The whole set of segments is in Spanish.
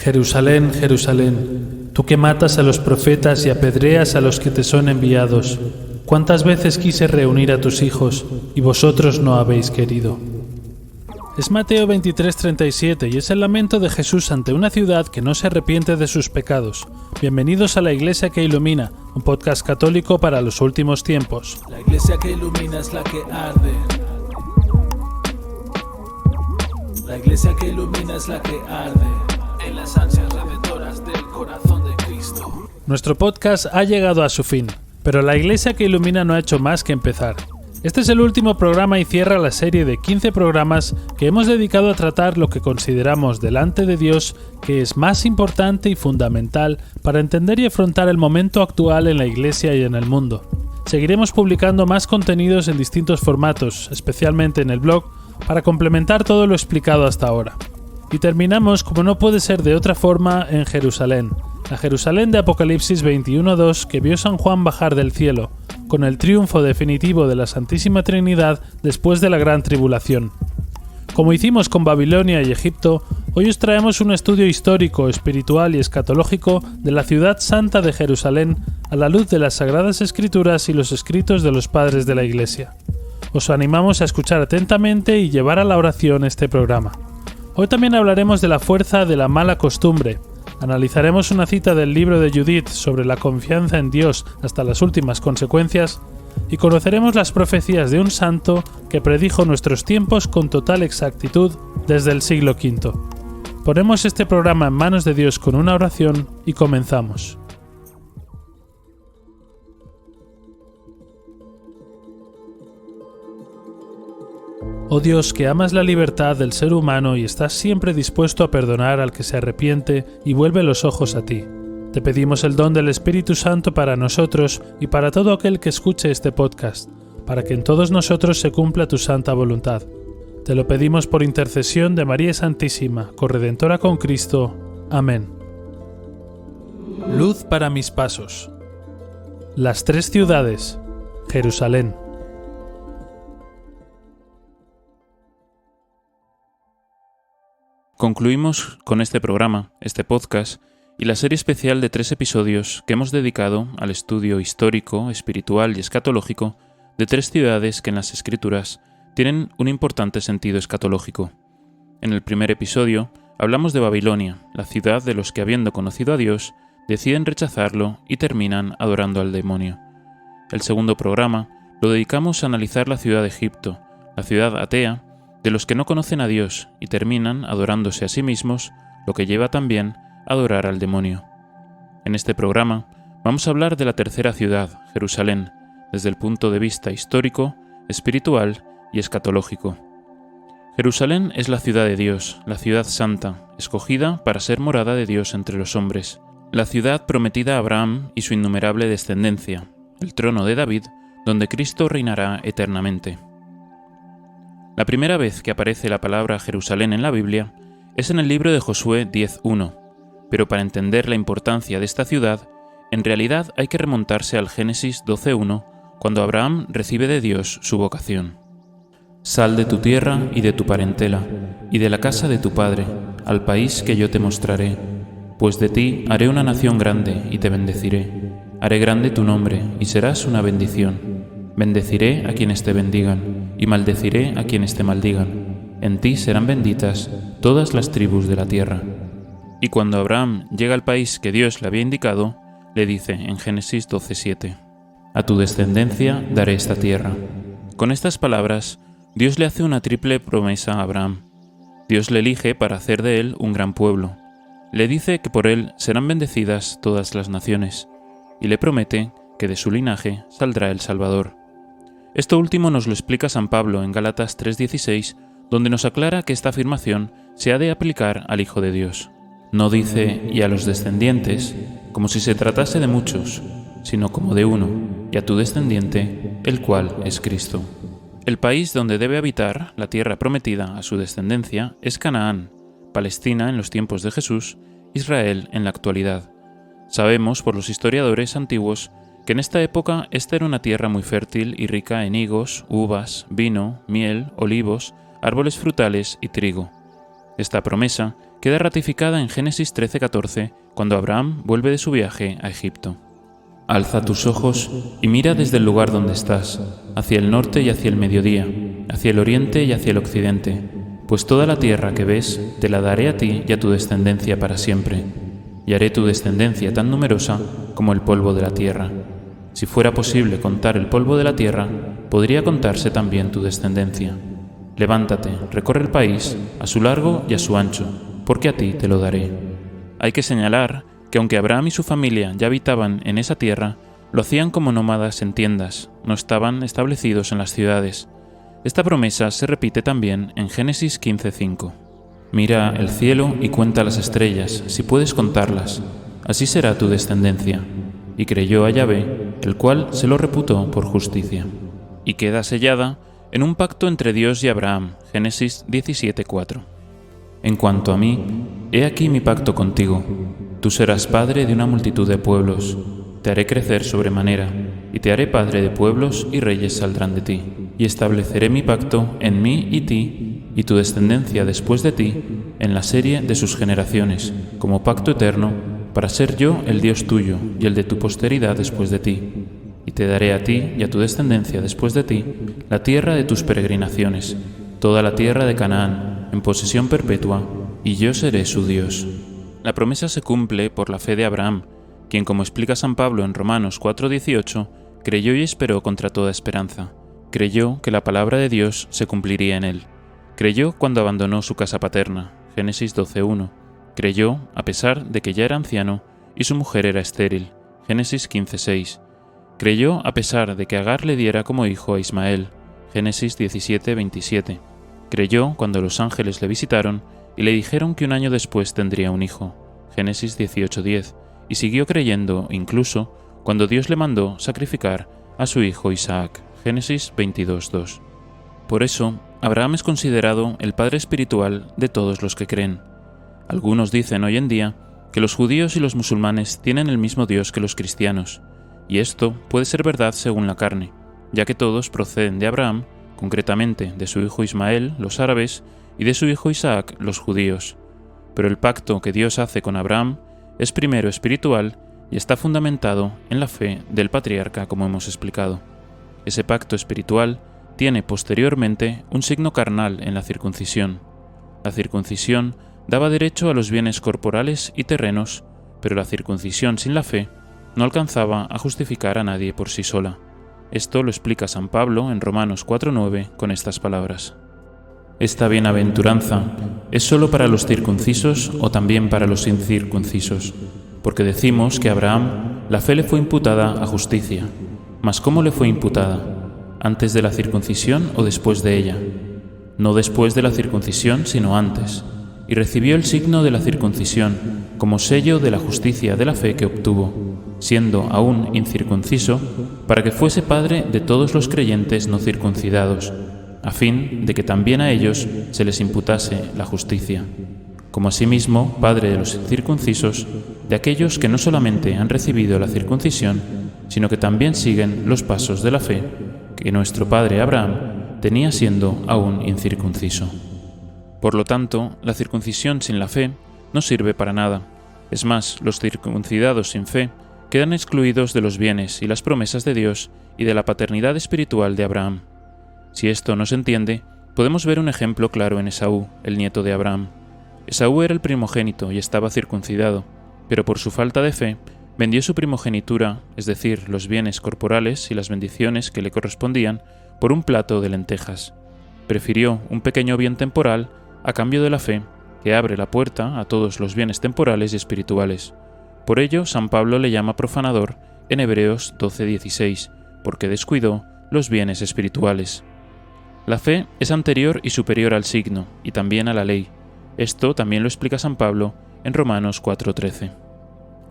Jerusalén, Jerusalén, tú que matas a los profetas y apedreas a los que te son enviados, ¿cuántas veces quise reunir a tus hijos y vosotros no habéis querido? Es Mateo 23:37 y es el lamento de Jesús ante una ciudad que no se arrepiente de sus pecados. Bienvenidos a La Iglesia que Ilumina, un podcast católico para los últimos tiempos. La iglesia que ilumina es la que arde. La iglesia que ilumina es la que arde en las ansias redentoras del corazón de Cristo. Nuestro podcast ha llegado a su fin, pero La Iglesia que Ilumina no ha hecho más que empezar. Este es el último programa y cierra la serie de 15 programas que hemos dedicado a tratar lo que consideramos delante de Dios que es más importante y fundamental para entender y afrontar el momento actual en la Iglesia y en el mundo. Seguiremos publicando más contenidos en distintos formatos, especialmente en el blog, para complementar todo lo explicado hasta ahora. Y terminamos, como no puede ser de otra forma, en Jerusalén, la Jerusalén de Apocalipsis 21:2 que vio San Juan bajar del cielo, con el triunfo definitivo de la Santísima Trinidad después de la Gran Tribulación. Como hicimos con Babilonia y Egipto, hoy os traemos un estudio histórico, espiritual y escatológico de la ciudad santa de Jerusalén a la luz de las Sagradas Escrituras y los escritos de los padres de la Iglesia. Os animamos a escuchar atentamente y llevar a la oración este programa. Hoy también hablaremos de la fuerza de la mala costumbre. Analizaremos una cita del libro de Judith sobre la confianza en Dios hasta las últimas consecuencias y conoceremos las profecías de un santo que predijo nuestros tiempos con total exactitud desde el siglo V. Ponemos este programa en manos de Dios con una oración y comenzamos. Oh Dios, que amas la libertad del ser humano y estás siempre dispuesto a perdonar al que se arrepiente y vuelve los ojos a ti. Te pedimos el don del Espíritu Santo para nosotros y para todo aquel que escuche este podcast, para que en todos nosotros se cumpla tu santa voluntad. Te lo pedimos por intercesión de María Santísima, corredentora con Cristo. Amén. Luz para mis pasos. Las tres ciudades. Jerusalén. Concluimos con este programa, este podcast, y la serie especial de 3 episodios que hemos dedicado al estudio histórico, espiritual y escatológico de 3 ciudades que en las Escrituras tienen un importante sentido escatológico. En el primer episodio hablamos de Babilonia, la ciudad de los que habiendo conocido a Dios, deciden rechazarlo y terminan adorando al demonio. El segundo programa lo dedicamos a analizar la ciudad de Egipto, la ciudad atea, de los que no conocen a Dios y terminan adorándose a sí mismos, lo que lleva también a adorar al demonio. En este programa vamos a hablar de la tercera ciudad, Jerusalén, desde el punto de vista histórico, espiritual y escatológico. Jerusalén es la ciudad de Dios, la ciudad santa, escogida para ser morada de Dios entre los hombres, la ciudad prometida a Abraham y su innumerable descendencia, el trono de David, donde Cristo reinará eternamente. La primera vez que aparece la palabra Jerusalén en la Biblia es en el libro de Josué 10:1, pero para entender la importancia de esta ciudad, en realidad hay que remontarse al Génesis 12:1, cuando Abraham recibe de Dios su vocación. Sal de tu tierra y de tu parentela, y de la casa de tu padre, al país que yo te mostraré, pues de ti haré una nación grande y te bendeciré. Haré grande tu nombre y serás una bendición. Bendeciré a quienes te bendigan, y maldeciré a quienes te maldigan. En ti serán benditas todas las tribus de la tierra. Y cuando Abraham llega al país que Dios le había indicado, le dice en Génesis 12:7, a tu descendencia daré esta tierra. Con estas palabras, Dios le hace una triple promesa a Abraham. Dios le elige para hacer de él un gran pueblo. Le dice que por él serán bendecidas todas las naciones, y le promete que de su linaje saldrá el Salvador. Esto último nos lo explica San Pablo en Gálatas 3:16, donde nos aclara que esta afirmación se ha de aplicar al Hijo de Dios. No dice «y a los descendientes», como si se tratase de muchos, sino como de uno, y a tu descendiente, el cual es Cristo. El país donde debe habitar la tierra prometida a su descendencia es Canaán, Palestina en los tiempos de Jesús, Israel en la actualidad. Sabemos por los historiadores antiguos que en esta época esta era una tierra muy fértil y rica en higos, uvas, vino, miel, olivos, árboles frutales y trigo. Esta promesa queda ratificada en Génesis 13:14, cuando Abraham vuelve de su viaje a Egipto. Alza tus ojos y mira desde el lugar donde estás, hacia el norte y hacia el mediodía, hacia el oriente y hacia el occidente, pues toda la tierra que ves te la daré a ti y a tu descendencia para siempre, y haré tu descendencia tan numerosa como el polvo de la tierra. Si fuera posible contar el polvo de la tierra, podría contarse también tu descendencia. Levántate, recorre el país, a su largo y a su ancho, porque a ti te lo daré. Hay que señalar que aunque Abraham y su familia ya habitaban en esa tierra, lo hacían como nómadas en tiendas, no estaban establecidos en las ciudades. Esta promesa se repite también en Génesis 15:5. Mira el cielo y cuenta las estrellas, si puedes contarlas, así será tu descendencia. Y creyó a Yahvé, el cual se lo reputó por justicia. Y queda sellada en un pacto entre Dios y Abraham, Génesis 17:4. En cuanto a mí, he aquí mi pacto contigo. Tú serás padre de una multitud de pueblos. Te haré crecer sobremanera, y te haré padre de pueblos, y reyes saldrán de ti. Y estableceré mi pacto en mí y ti, y tu descendencia después de ti, en la serie de sus generaciones, como pacto eterno, para ser yo el Dios tuyo, y el de tu posteridad después de ti. Y te daré a ti y a tu descendencia después de ti la tierra de tus peregrinaciones, toda la tierra de Canaán, en posesión perpetua, y yo seré su Dios. La promesa se cumple por la fe de Abraham, quien, como explica San Pablo en Romanos 4:18, creyó y esperó contra toda esperanza. Creyó que la palabra de Dios se cumpliría en él. Creyó cuando abandonó su casa paterna, Génesis 12:1. Creyó a pesar de que ya era anciano y su mujer era estéril, Génesis 15:6. Creyó a pesar de que Agar le diera como hijo a Ismael, Génesis 17:27. Creyó cuando los ángeles le visitaron y le dijeron que un año después tendría un hijo, Génesis 18:10, y siguió creyendo incluso cuando Dios le mandó sacrificar a su hijo Isaac, Génesis 22:2. Por eso, Abraham es considerado el padre espiritual de todos los que creen. Algunos dicen hoy en día que los judíos y los musulmanes tienen el mismo Dios que los cristianos, y esto puede ser verdad según la carne, ya que todos proceden de Abraham, concretamente de su hijo Ismael, los árabes, y de su hijo Isaac, los judíos. Pero el pacto que Dios hace con Abraham es primero espiritual y está fundamentado en la fe del patriarca, como hemos explicado. Ese pacto espiritual tiene posteriormente un signo carnal en la circuncisión. La circuncisión daba derecho a los bienes corporales y terrenos, pero la circuncisión sin la fe no alcanzaba a justificar a nadie por sí sola. Esto lo explica San Pablo en Romanos 4:9 con estas palabras. Esta bienaventuranza es sólo para los circuncisos o también para los incircuncisos, porque decimos que a Abraham la fe le fue imputada a justicia. Mas ¿cómo le fue imputada? ¿Antes de la circuncisión o después de ella? No después de la circuncisión, sino antes. Y recibió el signo de la circuncisión como sello de la justicia de la fe que obtuvo, siendo aún incircunciso, para que fuese padre de todos los creyentes no circuncidados, a fin de que también a ellos se les imputase la justicia, como asimismo padre de los incircuncisos, de aquellos que no solamente han recibido la circuncisión, sino que también siguen los pasos de la fe que nuestro padre Abraham tenía siendo aún incircunciso. Por lo tanto, la circuncisión sin la fe no sirve para nada. Es más, los circuncidados sin fe quedan excluidos de los bienes y las promesas de Dios y de la paternidad espiritual de Abraham. Si esto no se entiende, podemos ver un ejemplo claro en Esaú, el nieto de Abraham. Esaú era el primogénito y estaba circuncidado, pero por su falta de fe vendió su primogenitura, es decir, los bienes corporales y las bendiciones que le correspondían, por un plato de lentejas. Prefirió un pequeño bien temporal a cambio de la fe, que abre la puerta a todos los bienes temporales y espirituales. Por ello, San Pablo le llama profanador en Hebreos 12:16, porque descuidó los bienes espirituales. La fe es anterior y superior al signo, y también a la ley. Esto también lo explica San Pablo en Romanos 4:13.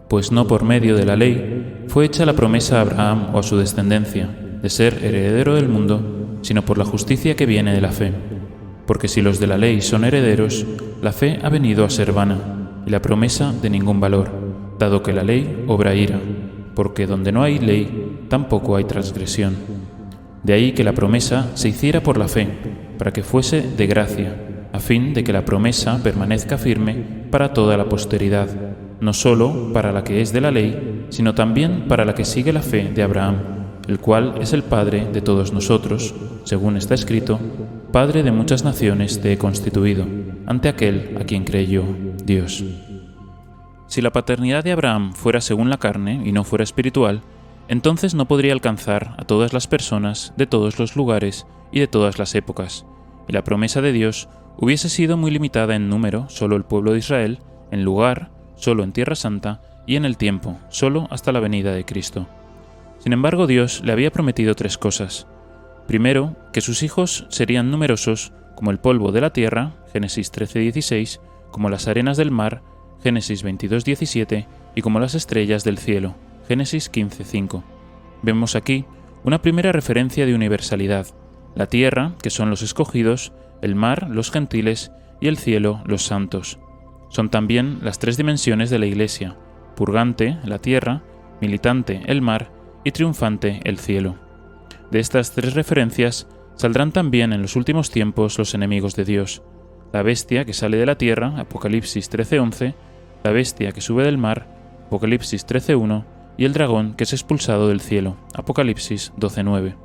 Pues no por medio de la ley fue hecha la promesa a Abraham o a su descendencia, de ser heredero del mundo, sino por la justicia que viene de la fe. Porque si los de la ley son herederos, la fe ha venido a ser vana, y la promesa de ningún valor, dado que la ley obra ira, porque donde no hay ley, tampoco hay transgresión. De ahí que la promesa se hiciera por la fe, para que fuese de gracia, a fin de que la promesa permanezca firme para toda la posteridad, no sólo para la que es de la ley, sino también para la que sigue la fe de Abraham, el cual es el Padre de todos nosotros, según está escrito: Padre de muchas naciones te he constituido, ante aquel a quien creyó Dios. Si la paternidad de Abraham fuera según la carne y no fuera espiritual, entonces no podría alcanzar a todas las personas de todos los lugares y de todas las épocas, y la promesa de Dios hubiese sido muy limitada en número, solo el pueblo de Israel, en lugar, solo en Tierra Santa, y en el tiempo, solo hasta la venida de Cristo. Sin embargo, Dios le había prometido 3 cosas. Primero, que sus hijos serían numerosos como el polvo de la tierra, Génesis 13:16, como las arenas del mar, Génesis 22:17, y como las estrellas del cielo, Génesis 15:5. Vemos aquí una primera referencia de universalidad: la tierra, que son los escogidos, el mar, los gentiles, y el cielo, los santos. Son también las 3 dimensiones de la Iglesia: purgante, la tierra; militante, el mar; y triunfante, el cielo. De estas 3 referencias saldrán también en los últimos tiempos los enemigos de Dios: la bestia que sale de la tierra, Apocalipsis 13:11, la bestia que sube del mar, Apocalipsis 13:1, y el dragón que es expulsado del cielo, Apocalipsis 12:9.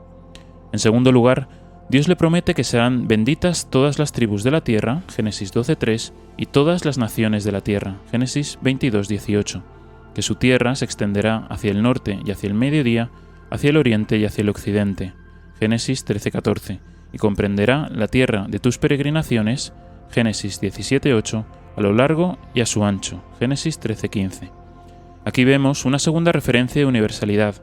En segundo lugar, Dios le promete que serán benditas todas las tribus de la tierra, Génesis 12:3, y todas las naciones de la tierra, Génesis 22:18, que su tierra se extenderá hacia el norte y hacia el mediodía, hacia el oriente y hacia el occidente, Génesis 13:14, y comprenderá la tierra de tus peregrinaciones, Génesis 17:8, a lo largo y a su ancho, Génesis 13:15. Aquí vemos una segunda referencia de universalidad,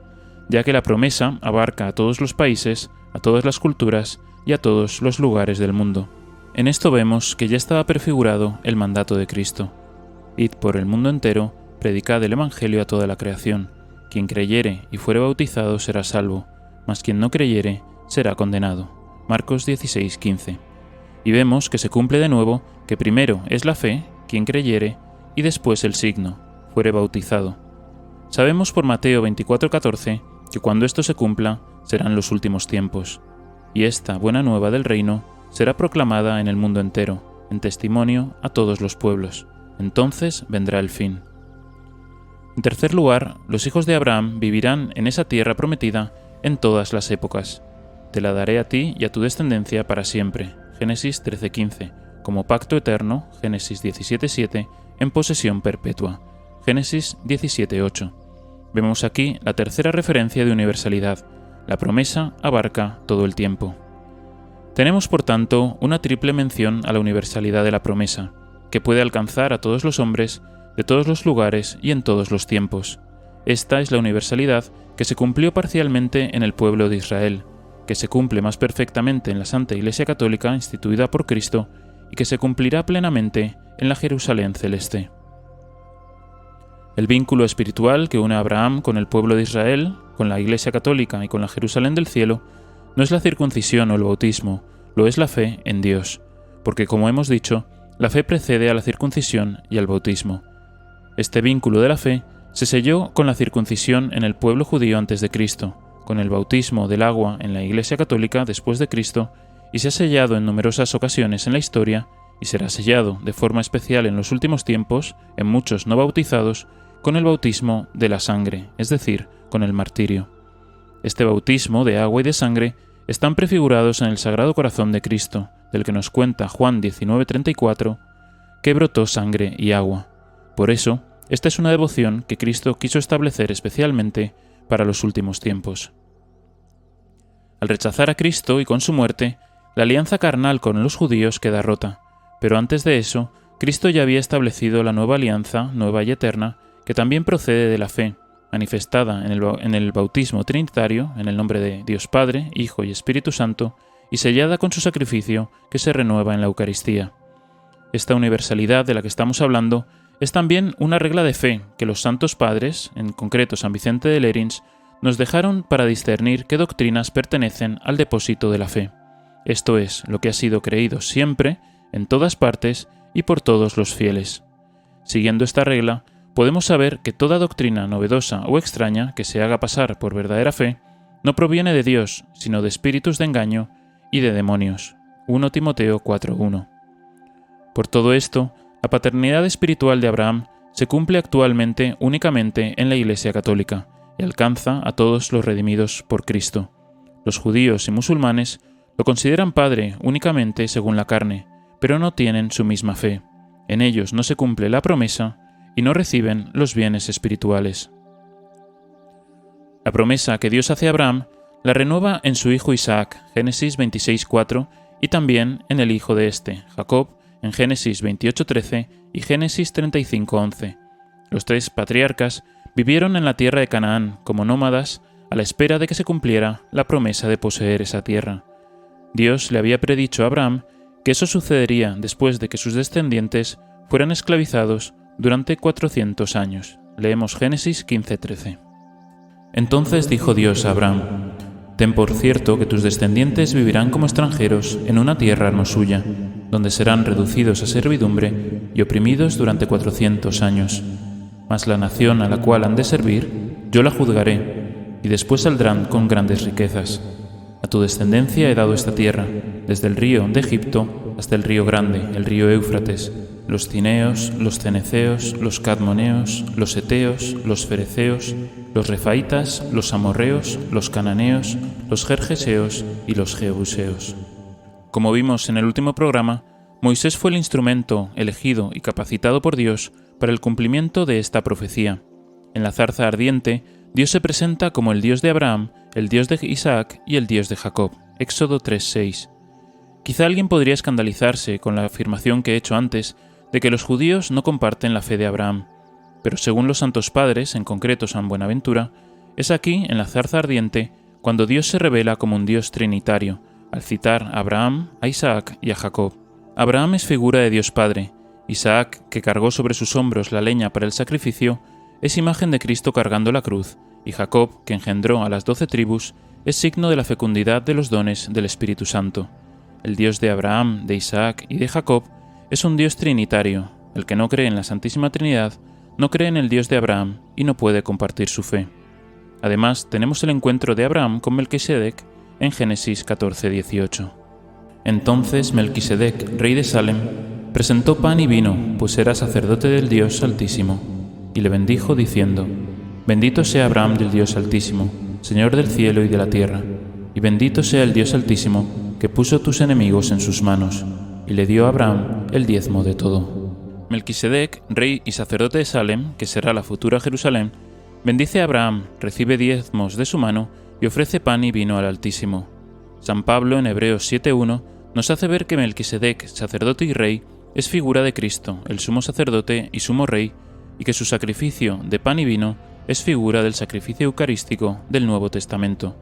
ya que la promesa abarca a todos los países, a todas las culturas y a todos los lugares del mundo. En esto vemos que ya estaba prefigurado el mandato de Cristo: Id por el mundo entero, predicad el Evangelio a toda la creación. Quien creyere y fuere bautizado será salvo, mas quien no creyere será condenado. Marcos 16:15. Y vemos que se cumple de nuevo que primero es la fe, quien creyere, y después el signo, fuere bautizado. Sabemos por Mateo 24:14 que cuando esto se cumpla serán los últimos tiempos, y esta buena nueva del reino será proclamada en el mundo entero, en testimonio a todos los pueblos. Entonces vendrá el fin. En tercer lugar, los hijos de Abraham vivirán en esa tierra prometida en todas las épocas. Te la daré a ti y a tu descendencia para siempre, Génesis 13:15, como pacto eterno, Génesis 17:7, en posesión perpetua, Génesis 17:8. Vemos aquí la tercera referencia de universalidad: la promesa abarca todo el tiempo. Tenemos, por tanto, una triple mención a la universalidad de la promesa, que puede alcanzar a todos los hombres, de todos los lugares y en todos los tiempos. Esta es la universalidad que se cumplió parcialmente en el pueblo de Israel, que se cumple más perfectamente en la Santa Iglesia Católica instituida por Cristo y que se cumplirá plenamente en la Jerusalén celeste. El vínculo espiritual que une a Abraham con el pueblo de Israel, con la Iglesia Católica y con la Jerusalén del cielo, no es la circuncisión o el bautismo, lo es la fe en Dios, porque como hemos dicho, la fe precede a la circuncisión y al bautismo. Este vínculo de la fe se selló con la circuncisión en el pueblo judío antes de Cristo, con el bautismo del agua en la Iglesia Católica después de Cristo, y se ha sellado en numerosas ocasiones en la historia, y será sellado de forma especial en los últimos tiempos, en muchos no bautizados, con el bautismo de la sangre, es decir, con el martirio. Este bautismo de agua y de sangre están prefigurados en el Sagrado Corazón de Cristo, del que nos cuenta Juan 19:34, que brotó sangre y agua. Por eso, esta es una devoción que Cristo quiso establecer especialmente para los últimos tiempos. Al rechazar a Cristo y con su muerte, la alianza carnal con los judíos queda rota, pero antes de eso, Cristo ya había establecido la nueva alianza, nueva y eterna, que también procede de la fe, manifestada en el bautismo trinitario, en el nombre de Dios Padre, Hijo y Espíritu Santo, y sellada con su sacrificio que se renueva en la Eucaristía. Esta universalidad de la que estamos hablando es también una regla de fe que los santos padres, en concreto San Vicente de Lérins, nos dejaron para discernir qué doctrinas pertenecen al depósito de la fe. Esto es lo que ha sido creído siempre, en todas partes y por todos los fieles. Siguiendo esta regla, podemos saber que toda doctrina novedosa o extraña que se haga pasar por verdadera fe no proviene de Dios, sino de espíritus de engaño y de demonios. 1 Timoteo 4:1. Por todo esto, la paternidad espiritual de Abraham se cumple actualmente únicamente en la Iglesia Católica y alcanza a todos los redimidos por Cristo. Los judíos y musulmanes lo consideran padre únicamente según la carne, pero no tienen su misma fe. En ellos no se cumple la promesa y no reciben los bienes espirituales. La promesa que Dios hace a Abraham la renueva en su hijo Isaac, Génesis 26:4, y también en el hijo de este, Jacob, en Génesis 28:13 y Génesis 35:11. Los tres patriarcas vivieron en la tierra de Canaán como nómadas a la espera de que se cumpliera la promesa de poseer esa tierra. Dios le había predicho a Abraham que eso sucedería después de que sus descendientes fueran esclavizados durante 400 años. Leemos Génesis 15:13. Entonces dijo Dios a Abraham: «Ten por cierto que tus descendientes vivirán como extranjeros en una tierra no suya, donde serán reducidos a servidumbre y oprimidos durante 400 años. Mas la nación a la cual han de servir, yo la juzgaré, y después saldrán con grandes riquezas. A tu descendencia he dado esta tierra, desde el río de Egipto hasta el río grande, el río Éufrates, los cineos, los ceneceos, los cadmoneos, los eteos, los fereceos, los refaitas, los amorreos, los cananeos, los gergeseos y los jebuseos». Como vimos en el último programa, Moisés fue el instrumento elegido y capacitado por Dios para el cumplimiento de esta profecía. En la zarza ardiente, Dios se presenta como el Dios de Abraham, el Dios de Isaac y el Dios de Jacob. Éxodo 3:6. Quizá alguien podría escandalizarse con la afirmación que he hecho antes de que los judíos no comparten la fe de Abraham, pero según los santos padres, en concreto San Buenaventura, es aquí, en la zarza ardiente, cuando Dios se revela como un Dios trinitario, al citar a Abraham, a Isaac y a Jacob. Abraham es figura de Dios Padre. Isaac, que cargó sobre sus hombros la leña para el sacrificio, es imagen de Cristo cargando la cruz, y Jacob, que engendró a las 12 tribus, es signo de la fecundidad de los dones del Espíritu Santo. El Dios de Abraham, de Isaac y de Jacob es un Dios trinitario. El que no cree en la Santísima Trinidad no cree en el Dios de Abraham y no puede compartir su fe. Además, tenemos el encuentro de Abraham con Melquisedec en Génesis 14:18. Entonces Melquisedec, rey de Salem, presentó pan y vino, pues era sacerdote del Dios Altísimo, y le bendijo diciendo: «Bendito sea Abraham del Dios Altísimo, Señor del cielo y de la tierra, y bendito sea el Dios Altísimo, que puso tus enemigos en sus manos», y le dio a Abraham el diezmo de todo. Melquisedec, rey y sacerdote de Salem, que será la futura Jerusalén, bendice a Abraham, recibe diezmos de su mano y ofrece pan y vino al Altísimo. San Pablo, en Hebreos 7:1, nos hace ver que Melquisedec, sacerdote y rey, es figura de Cristo, el sumo sacerdote y sumo rey, y que su sacrificio de pan y vino es figura del sacrificio eucarístico del Nuevo Testamento.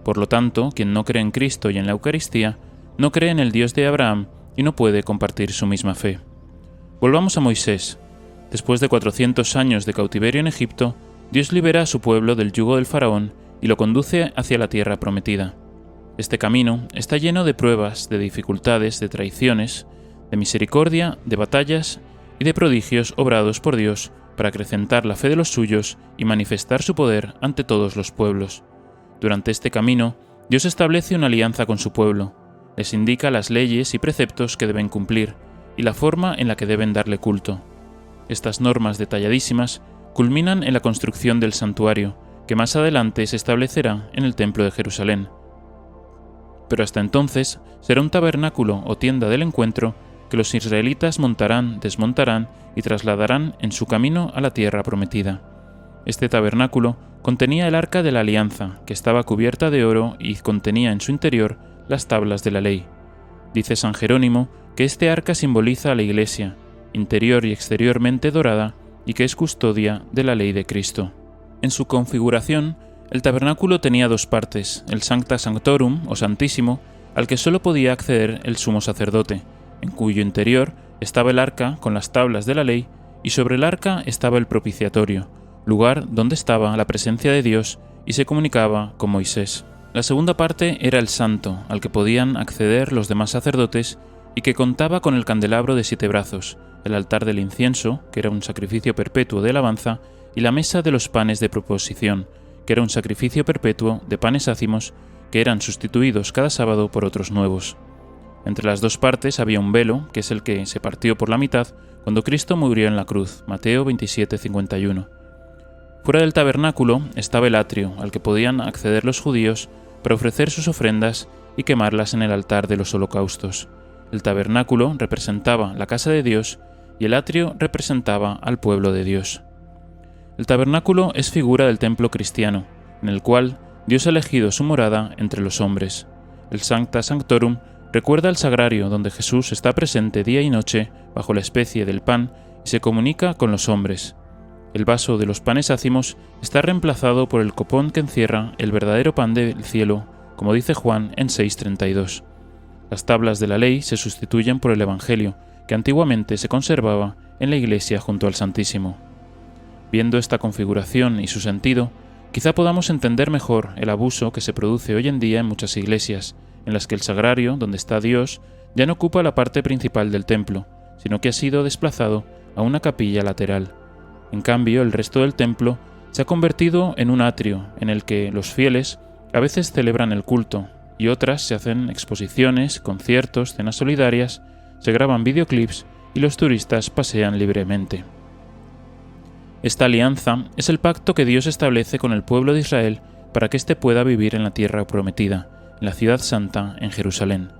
Por lo tanto, quien no cree en Cristo y en la Eucaristía, no cree en el Dios de Abraham y no puede compartir su misma fe. Volvamos a Moisés. Después de 400 años de cautiverio en Egipto, Dios libera a su pueblo del yugo del faraón y lo conduce hacia la tierra prometida. Este camino está lleno de pruebas, de dificultades, de traiciones, de misericordia, de batallas y de prodigios obrados por Dios para acrecentar la fe de los suyos y manifestar su poder ante todos los pueblos. Durante este camino, Dios establece una alianza con su pueblo, les indica las leyes y preceptos que deben cumplir y la forma en la que deben darle culto. Estas normas detalladísimas culminan en la construcción del santuario, que más adelante se establecerá en el Templo de Jerusalén. Pero hasta entonces será un tabernáculo o tienda del encuentro que los israelitas montarán, desmontarán y trasladarán en su camino a la tierra prometida. Este tabernáculo contenía el arca de la alianza, que estaba cubierta de oro y contenía en su interior las tablas de la ley. Dice San Jerónimo que este arca simboliza a la Iglesia, interior y exteriormente dorada, y que es custodia de la ley de Cristo. En su configuración, el tabernáculo tenía dos partes, el Sancta Sanctorum, o Santísimo, al que solo podía acceder el sumo sacerdote, en cuyo interior estaba el arca con las tablas de la ley, y sobre el arca estaba el propiciatorio, lugar donde estaba la presencia de Dios y se comunicaba con Moisés. La segunda parte era el santo, al que podían acceder los demás sacerdotes y que contaba con el candelabro de 7 brazos, el altar del incienso, que era un sacrificio perpetuo de alabanza, y la mesa de los panes de proposición, que era un sacrificio perpetuo de panes ácimos que eran sustituidos cada sábado por otros nuevos. Entre las dos partes había un velo, que es el que se partió por la mitad cuando Cristo murió en la cruz, Mateo 27:51. Fuera del tabernáculo estaba el atrio, al que podían acceder los judíos para ofrecer sus ofrendas y quemarlas en el altar de los holocaustos. El tabernáculo representaba la casa de Dios y el atrio representaba al pueblo de Dios. El tabernáculo es figura del templo cristiano, en el cual Dios ha elegido su morada entre los hombres. El Sancta Sanctorum recuerda el sagrario donde Jesús está presente día y noche bajo la especie del pan y se comunica con los hombres. El vaso de los panes ácimos está reemplazado por el copón que encierra el verdadero pan del cielo, como dice Juan en 6:32. Las tablas de la ley se sustituyen por el Evangelio, que antiguamente se conservaba en la iglesia junto al Santísimo. Viendo esta configuración y su sentido, quizá podamos entender mejor el abuso que se produce hoy en día en muchas iglesias, en las que el sagrario, donde está Dios, ya no ocupa la parte principal del templo, sino que ha sido desplazado a una capilla lateral. En cambio, el resto del templo se ha convertido en un atrio, en el que los fieles a veces celebran el culto, y otras se hacen exposiciones, conciertos, cenas solidarias, se graban videoclips y los turistas pasean libremente. Esta alianza es el pacto que Dios establece con el pueblo de Israel para que éste pueda vivir en la tierra prometida, en la ciudad santa, en Jerusalén.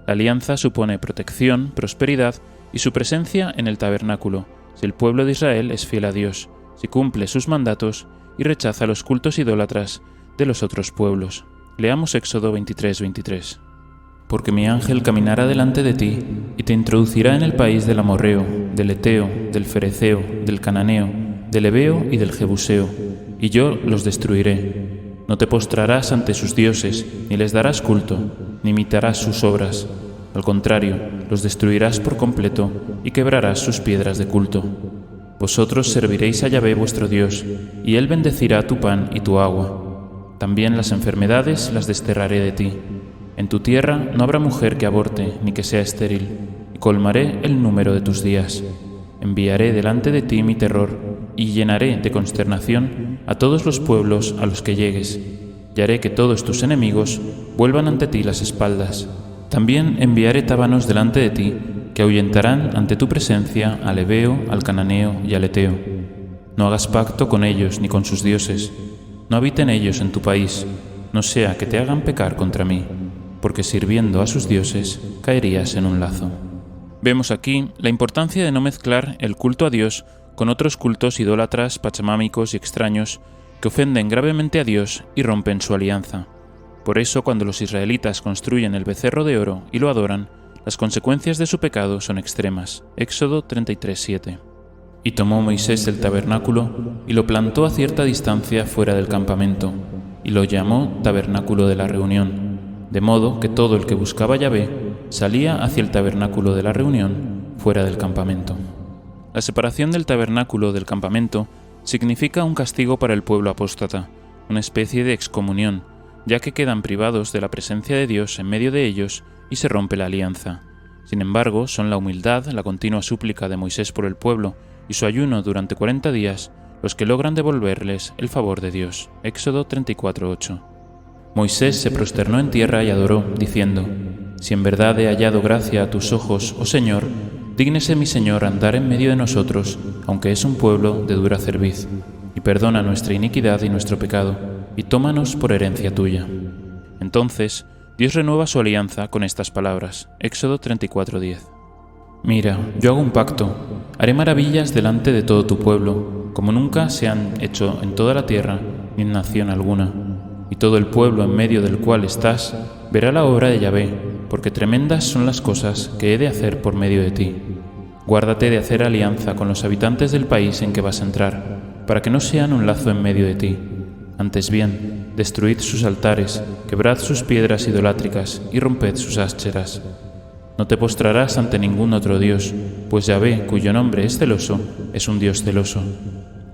La alianza supone protección, prosperidad y su presencia en el tabernáculo, si el pueblo de Israel es fiel a Dios, si cumple sus mandatos y rechaza los cultos idólatras de los otros pueblos. Leamos Éxodo 23:23. Porque mi ángel caminará delante de ti y te introducirá en el país del amorreo, del eteo, del fereceo, del cananeo, del heveo y del jebuseo, y yo los destruiré. No te postrarás ante sus dioses, ni les darás culto, ni imitarás sus obras. Al contrario, los destruirás por completo y quebrarás sus piedras de culto. Vosotros serviréis a Yahvé vuestro Dios, y Él bendecirá tu pan y tu agua. También las enfermedades las desterraré de ti. En tu tierra no habrá mujer que aborte ni que sea estéril, y colmaré el número de tus días. Enviaré delante de ti mi terror, y llenaré de consternación a todos los pueblos a los que llegues, y haré que todos tus enemigos vuelvan ante ti las espaldas. También enviaré tábanos delante de ti, que ahuyentarán ante tu presencia al heveo, al cananeo y al eteo. No hagas pacto con ellos ni con sus dioses, no habiten ellos en tu país, no sea que te hagan pecar contra mí, porque sirviendo a sus dioses caerías en un lazo. Vemos aquí la importancia de no mezclar el culto a Dios con otros cultos idólatras, pachamámicos y extraños que ofenden gravemente a Dios y rompen su alianza. Por eso, cuando los israelitas construyen el becerro de oro y lo adoran, las consecuencias de su pecado son extremas. Éxodo 33:7. Y tomó Moisés el tabernáculo y lo plantó a cierta distancia fuera del campamento, y lo llamó tabernáculo de la reunión, de modo que todo el que buscaba a Yahvé salía hacia el tabernáculo de la reunión fuera del campamento. La separación del tabernáculo del campamento significa un castigo para el pueblo apóstata, una especie de excomunión, ya que quedan privados de la presencia de Dios en medio de ellos y se rompe la alianza. Sin embargo, son la humildad, la continua súplica de Moisés por el pueblo y su ayuno durante 40 días los que logran devolverles el favor de Dios. Éxodo 34:8. Moisés se prosternó en tierra y adoró, diciendo: Si en verdad he hallado gracia a tus ojos, oh Señor, dígnese mi Señor andar en medio de nosotros, aunque es un pueblo de dura cerviz, y perdona nuestra iniquidad y nuestro pecado, y tómanos por herencia tuya. Entonces, Dios renueva su alianza con estas palabras. Éxodo 34:10. Mira, yo hago un pacto, haré maravillas delante de todo tu pueblo, como nunca se han hecho en toda la tierra ni en nación alguna. Y todo el pueblo en medio del cual estás verá la obra de Yahvé, porque tremendas son las cosas que he de hacer por medio de ti. Guárdate de hacer alianza con los habitantes del país en que vas a entrar, para que no sean un lazo en medio de ti. Antes bien, destruid sus altares, quebrad sus piedras idolátricas y romped sus áscheras. No te postrarás ante ningún otro Dios, pues Yahvé, cuyo nombre es celoso, es un Dios celoso.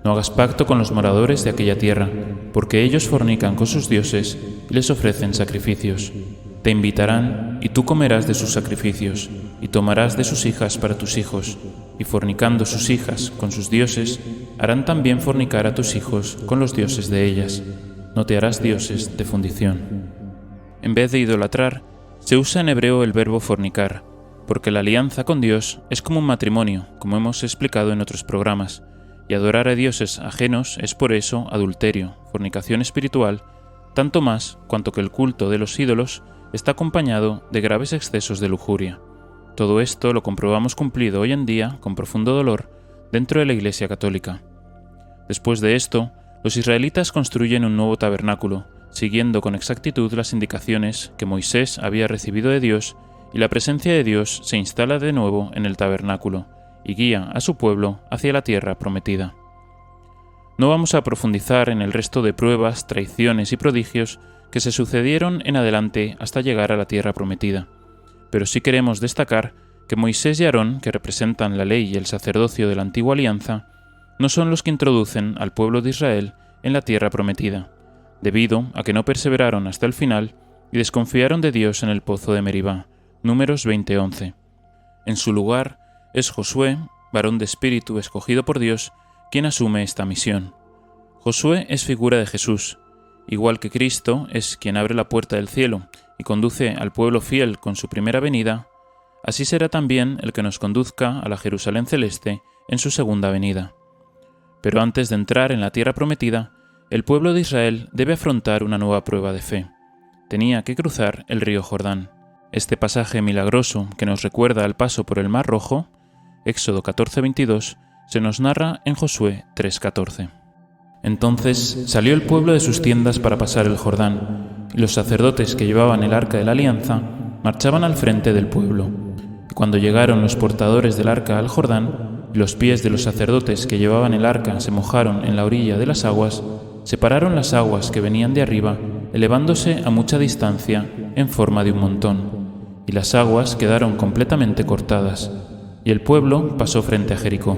No hagas pacto con los moradores de aquella tierra, porque ellos fornican con sus dioses y les ofrecen sacrificios. Te invitarán, y tú comerás de sus sacrificios, y tomarás de sus hijas para tus hijos, y fornicando sus hijas con sus dioses, harán también fornicar a tus hijos con los dioses de ellas. No te harás dioses de fundición. En vez de idolatrar, Se usa en hebreo el verbo fornicar, porque la alianza con Dios es como un matrimonio, como hemos explicado en otros programas, y adorar a dioses ajenos es por eso adulterio, fornicación espiritual, tanto más cuanto que el culto de los ídolos está acompañado de graves excesos de lujuria. Todo esto lo comprobamos cumplido hoy en día, con profundo dolor, dentro de la Iglesia católica. Después de esto, los israelitas construyen un nuevo tabernáculo, siguiendo con exactitud las indicaciones que Moisés había recibido de Dios, y la presencia de Dios se instala de nuevo en el tabernáculo, y guía a su pueblo hacia la tierra prometida. No vamos a profundizar en el resto de pruebas, traiciones y prodigios que se sucedieron en adelante hasta llegar a la tierra prometida, pero sí queremos destacar que Moisés y Aarón, que representan la ley y el sacerdocio de la antigua alianza, no son los que introducen al pueblo de Israel en la tierra prometida, debido a que no perseveraron hasta el final y desconfiaron de Dios en el pozo de Meribá, Números 20:11. En su lugar es Josué, varón de espíritu escogido por Dios, quien asume esta misión. Josué es figura de Jesús, igual que Cristo es quien abre la puerta del cielo y conduce al pueblo fiel con su primera venida, así será también el que nos conduzca a la Jerusalén celeste en su segunda venida. Pero antes de entrar en la tierra prometida, el pueblo de Israel debe afrontar una nueva prueba de fe. Tenía que cruzar el río Jordán. Este pasaje milagroso que nos recuerda al paso por el Mar Rojo, Éxodo 14:22, se nos narra en Josué 3:14. Entonces salió el pueblo de sus tiendas para pasar el Jordán, y los sacerdotes que llevaban el arca de la alianza marchaban al frente del pueblo. Y cuando llegaron los portadores del arca al Jordán, y los pies de los sacerdotes que llevaban el arca se mojaron en la orilla de las aguas, separaron las aguas que venían de arriba, elevándose a mucha distancia en forma de un montón, y las aguas quedaron completamente cortadas, y el pueblo pasó frente a Jericó.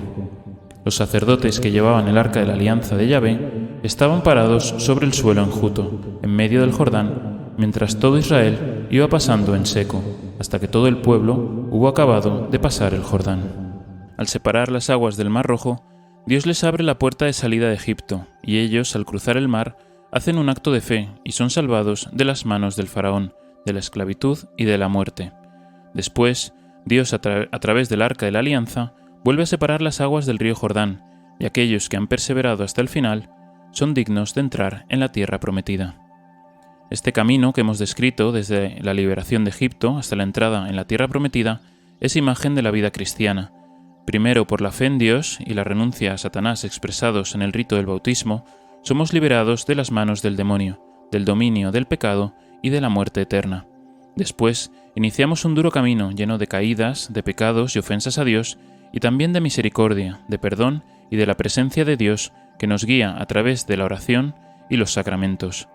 Los sacerdotes que llevaban el arca de la alianza de Yahvé estaban parados sobre el suelo enjuto, en medio del Jordán, mientras todo Israel iba pasando en seco, hasta que todo el pueblo hubo acabado de pasar el Jordán. Al separar las aguas del Mar Rojo, Dios les abre la puerta de salida de Egipto, y ellos, al cruzar el mar, hacen un acto de fe y son salvados de las manos del faraón, de la esclavitud y de la muerte. Después, Dios, a través del arca de la alianza, vuelve a separar las aguas del río Jordán, y aquellos que han perseverado hasta el final son dignos de entrar en la tierra prometida. Este camino que hemos descrito desde la liberación de Egipto hasta la entrada en la tierra prometida es imagen de la vida cristiana, primero por la fe en Dios y la renuncia a Satanás expresados en el rito del bautismo, somos liberados de las manos del demonio, del dominio del pecado y de la muerte eterna. Después, iniciamos un duro camino lleno de caídas, de pecados y ofensas a Dios, y también de misericordia, de perdón y de la presencia de Dios que nos guía a través de la oración y los sacramentos.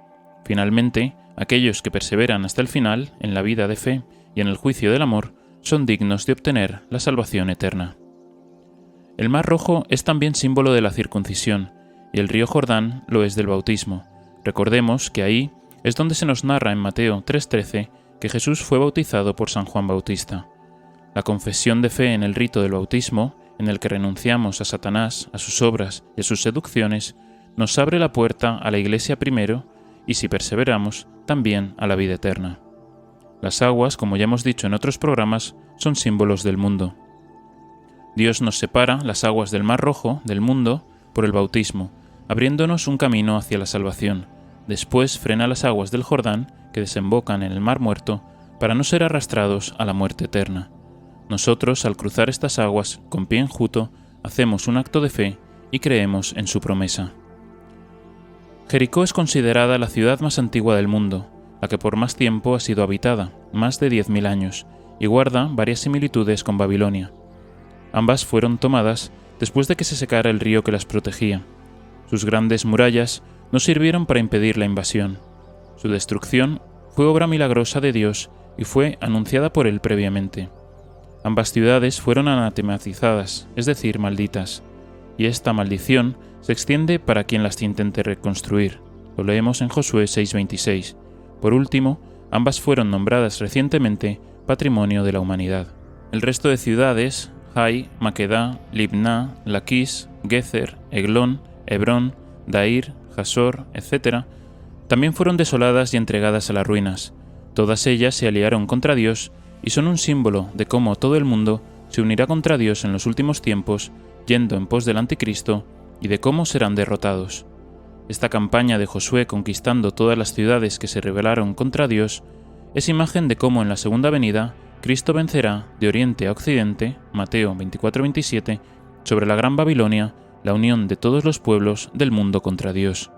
Finalmente, aquellos que perseveran hasta el final en la vida de fe y en el juicio del amor son dignos de obtener la salvación eterna. El Mar Rojo es también símbolo de la circuncisión, y el río Jordán lo es del bautismo. Recordemos que ahí es donde se nos narra en Mateo 3:13 que Jesús fue bautizado por San Juan Bautista. La confesión de fe en el rito del bautismo, en el que renunciamos a Satanás, a sus obras y a sus seducciones, nos abre la puerta a la Iglesia primero y, si perseveramos, también a la vida eterna. Las aguas, como ya hemos dicho en otros programas, son símbolos del mundo. Dios nos separa las aguas del Mar Rojo, del mundo, por el bautismo, abriéndonos un camino hacia la salvación. Después frena las aguas del Jordán, que desembocan en el Mar Muerto, para no ser arrastrados a la muerte eterna. Nosotros, al cruzar estas aguas con pie enjuto, hacemos un acto de fe y creemos en su promesa. Jericó es considerada la ciudad más antigua del mundo, la que por más tiempo ha sido habitada, más de 10.000 años, y guarda varias similitudes con Babilonia. Ambas fueron tomadas después de que se secara el río que las protegía. Sus grandes murallas no sirvieron para impedir la invasión. Su destrucción fue obra milagrosa de Dios y fue anunciada por él previamente. Ambas ciudades fueron anatematizadas, es decir, malditas, y esta maldición se extiende para quien las intente reconstruir. Lo leemos en Josué 6:26. Por último, ambas fueron nombradas recientemente Patrimonio de la Humanidad. El resto de ciudades, Hai, Maquedá, Libná, Laquis, Gezer, Eglón, Hebrón, Dair, Jasor, etc., también fueron desoladas y entregadas a las ruinas. Todas ellas se aliaron contra Dios y son un símbolo de cómo todo el mundo se unirá contra Dios en los últimos tiempos, yendo en pos del anticristo, y de cómo serán derrotados. Esta campaña de Josué conquistando todas las ciudades que se rebelaron contra Dios es imagen de cómo en la segunda venida Cristo vencerá de oriente a occidente, Mateo 24-27, sobre la Gran Babilonia, la unión de todos los pueblos del mundo contra Dios.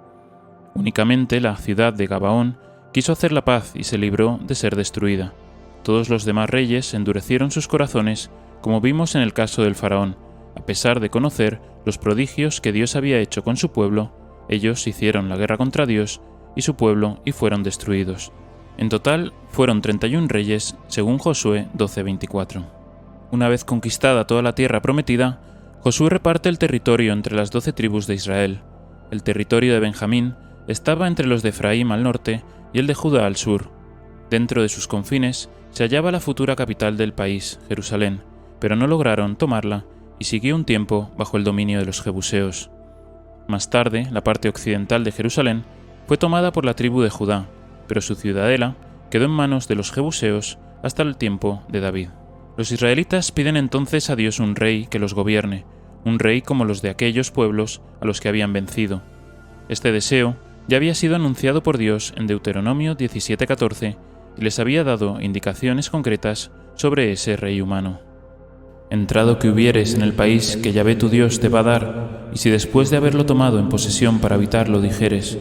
Únicamente la ciudad de Gabaón quiso hacer la paz y se libró de ser destruida. Todos los demás reyes endurecieron sus corazones, como vimos en el caso del faraón. A pesar de conocer los prodigios que Dios había hecho con su pueblo, ellos hicieron la guerra contra Dios y su pueblo y fueron destruidos. En total, fueron 31 reyes, según Josué 12:24. Una vez conquistada toda la tierra prometida, Josué reparte el territorio entre las 12 tribus de Israel. El territorio de Benjamín estaba entre los de Efraín al norte y el de Judá al sur. Dentro de sus confines se hallaba la futura capital del país, Jerusalén, pero no lograron tomarla y siguió un tiempo bajo el dominio de los jebuseos. Más tarde, la parte occidental de Jerusalén fue tomada por la tribu de Judá, pero su ciudadela quedó en manos de los jebuseos hasta el tiempo de David. Los israelitas piden entonces a Dios un rey que los gobierne, un rey como los de aquellos pueblos a los que habían vencido. Este deseo ya había sido anunciado por Dios en Deuteronomio 17:14 y les había dado indicaciones concretas sobre ese rey humano. Entrado que hubieres en el país que Yahvé tu Dios te va a dar, y si después de haberlo tomado en posesión para habitarlo dijeres,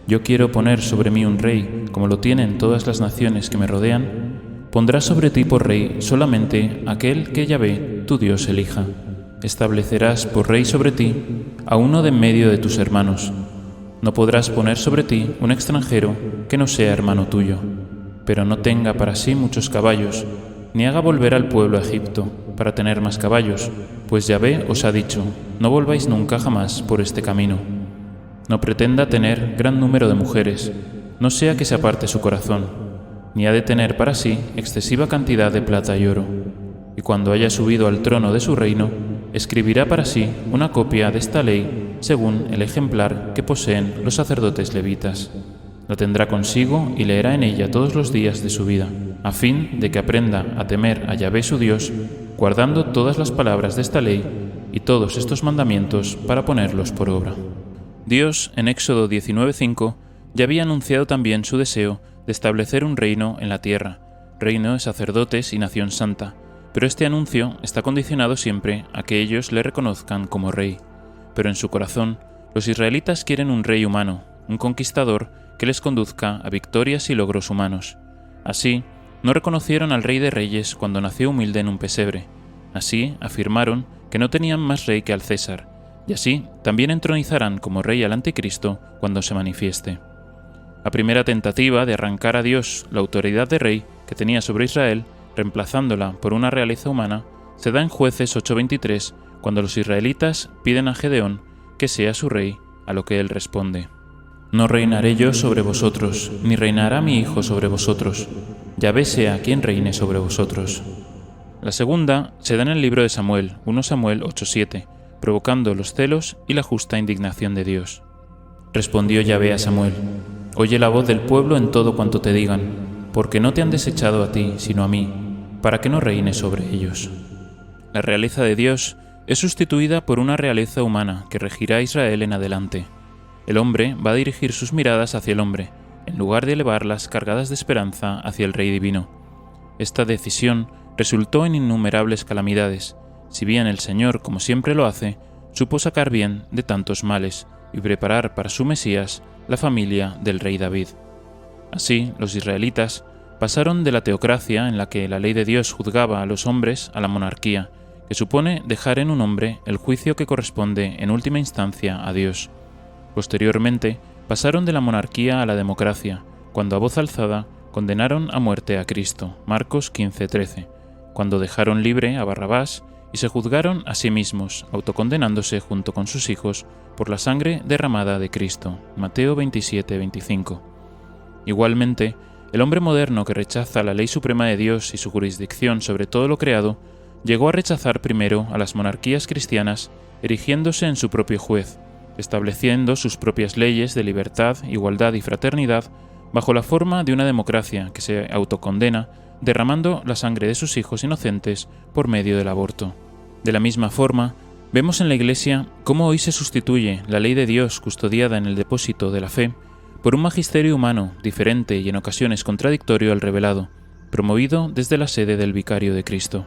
yo quiero poner sobre mí un rey, como lo tienen todas las naciones que me rodean, pondrás sobre ti por rey solamente aquel que Yahvé tu Dios elija. Establecerás por rey sobre ti a uno de en medio de tus hermanos. No podrás poner sobre ti un extranjero que no sea hermano tuyo, pero no tenga para sí muchos caballos, ni haga volver al pueblo a Egipto para tener más caballos, pues Yahvé os ha dicho, no volváis nunca jamás por este camino. No pretenda tener gran número de mujeres, no sea que se aparte su corazón, ni ha de tener para sí excesiva cantidad de plata y oro. Y cuando haya subido al trono de su reino, escribirá para sí una copia de esta ley según el ejemplar que poseen los sacerdotes levitas. La tendrá consigo y leerá en ella todos los días de su vida, a fin de que aprenda a temer a Yahvé su Dios, guardando todas las palabras de esta ley y todos estos mandamientos para ponerlos por obra. Dios, en Éxodo 19:5, ya había anunciado también su deseo de establecer un reino en la tierra, reino de sacerdotes y nación santa, pero este anuncio está condicionado siempre a que ellos le reconozcan como rey. Pero en su corazón, los israelitas quieren un rey humano, un conquistador que les conduzca a victorias y logros humanos. Así, no reconocieron al Rey de Reyes cuando nació humilde en un pesebre. Así, afirmaron que no tenían más rey que al César, y así también entronizarán como rey al Anticristo cuando se manifieste. La primera tentativa de arrancar a Dios la autoridad de rey que tenía sobre Israel, reemplazándola por una realeza humana, se da en Jueces 8:23, cuando los israelitas piden a Gedeón que sea su rey, a lo que él responde: No reinaré yo sobre vosotros, ni reinará mi hijo sobre vosotros. Yahvé sea quien reine sobre vosotros. La segunda se da en el libro de Samuel, 1 Samuel 8:7, provocando los celos y la justa indignación de Dios. Respondió Yahvé a Samuel: Oye la voz del pueblo en todo cuanto te digan, porque no te han desechado a ti, sino a mí, para que no reines sobre ellos. La realeza de Dios es sustituida por una realeza humana que regirá a Israel en adelante. El hombre va a dirigir sus miradas hacia el hombre, en lugar de elevarlas cargadas de esperanza hacia el Rey Divino. Esta decisión resultó en innumerables calamidades, si bien el Señor, como siempre lo hace, supo sacar bien de tantos males y preparar para su Mesías la familia del rey David. Así, los israelitas pasaron de la teocracia, en la que la ley de Dios juzgaba a los hombres, a la monarquía, que supone dejar en un hombre el juicio que corresponde en última instancia a Dios. Posteriormente, pasaron de la monarquía a la democracia, cuando a voz alzada condenaron a muerte a Cristo, Marcos 15:13, cuando dejaron libre a Barrabás y se juzgaron a sí mismos, autocondenándose junto con sus hijos por la sangre derramada de Cristo, Mateo 27:25. Igualmente, el hombre moderno que rechaza la ley suprema de Dios y su jurisdicción sobre todo lo creado, llegó a rechazar primero a las monarquías cristianas, erigiéndose en su propio juez, estableciendo sus propias leyes de libertad, igualdad y fraternidad bajo la forma de una democracia que se autocondena, derramando la sangre de sus hijos inocentes por medio del aborto. De la misma forma, vemos en la Iglesia cómo hoy se sustituye la ley de Dios custodiada en el depósito de la fe por un magisterio humano diferente y en ocasiones contradictorio al revelado, promovido desde la sede del Vicario de Cristo.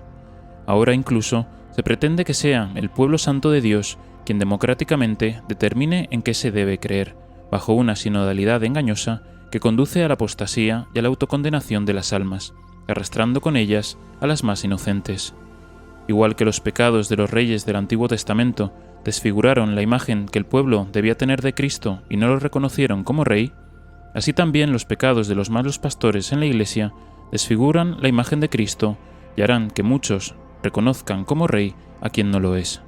Ahora incluso se pretende que sea el pueblo santo de Dios quien democráticamente determine en qué se debe creer, bajo una sinodalidad engañosa que conduce a la apostasía y a la autocondenación de las almas, arrastrando con ellas a las más inocentes. Igual que los pecados de los reyes del Antiguo Testamento desfiguraron la imagen que el pueblo debía tener de Cristo y no lo reconocieron como rey, así también los pecados de los malos pastores en la Iglesia desfiguran la imagen de Cristo y harán que muchos reconozcan como rey a quien no lo es.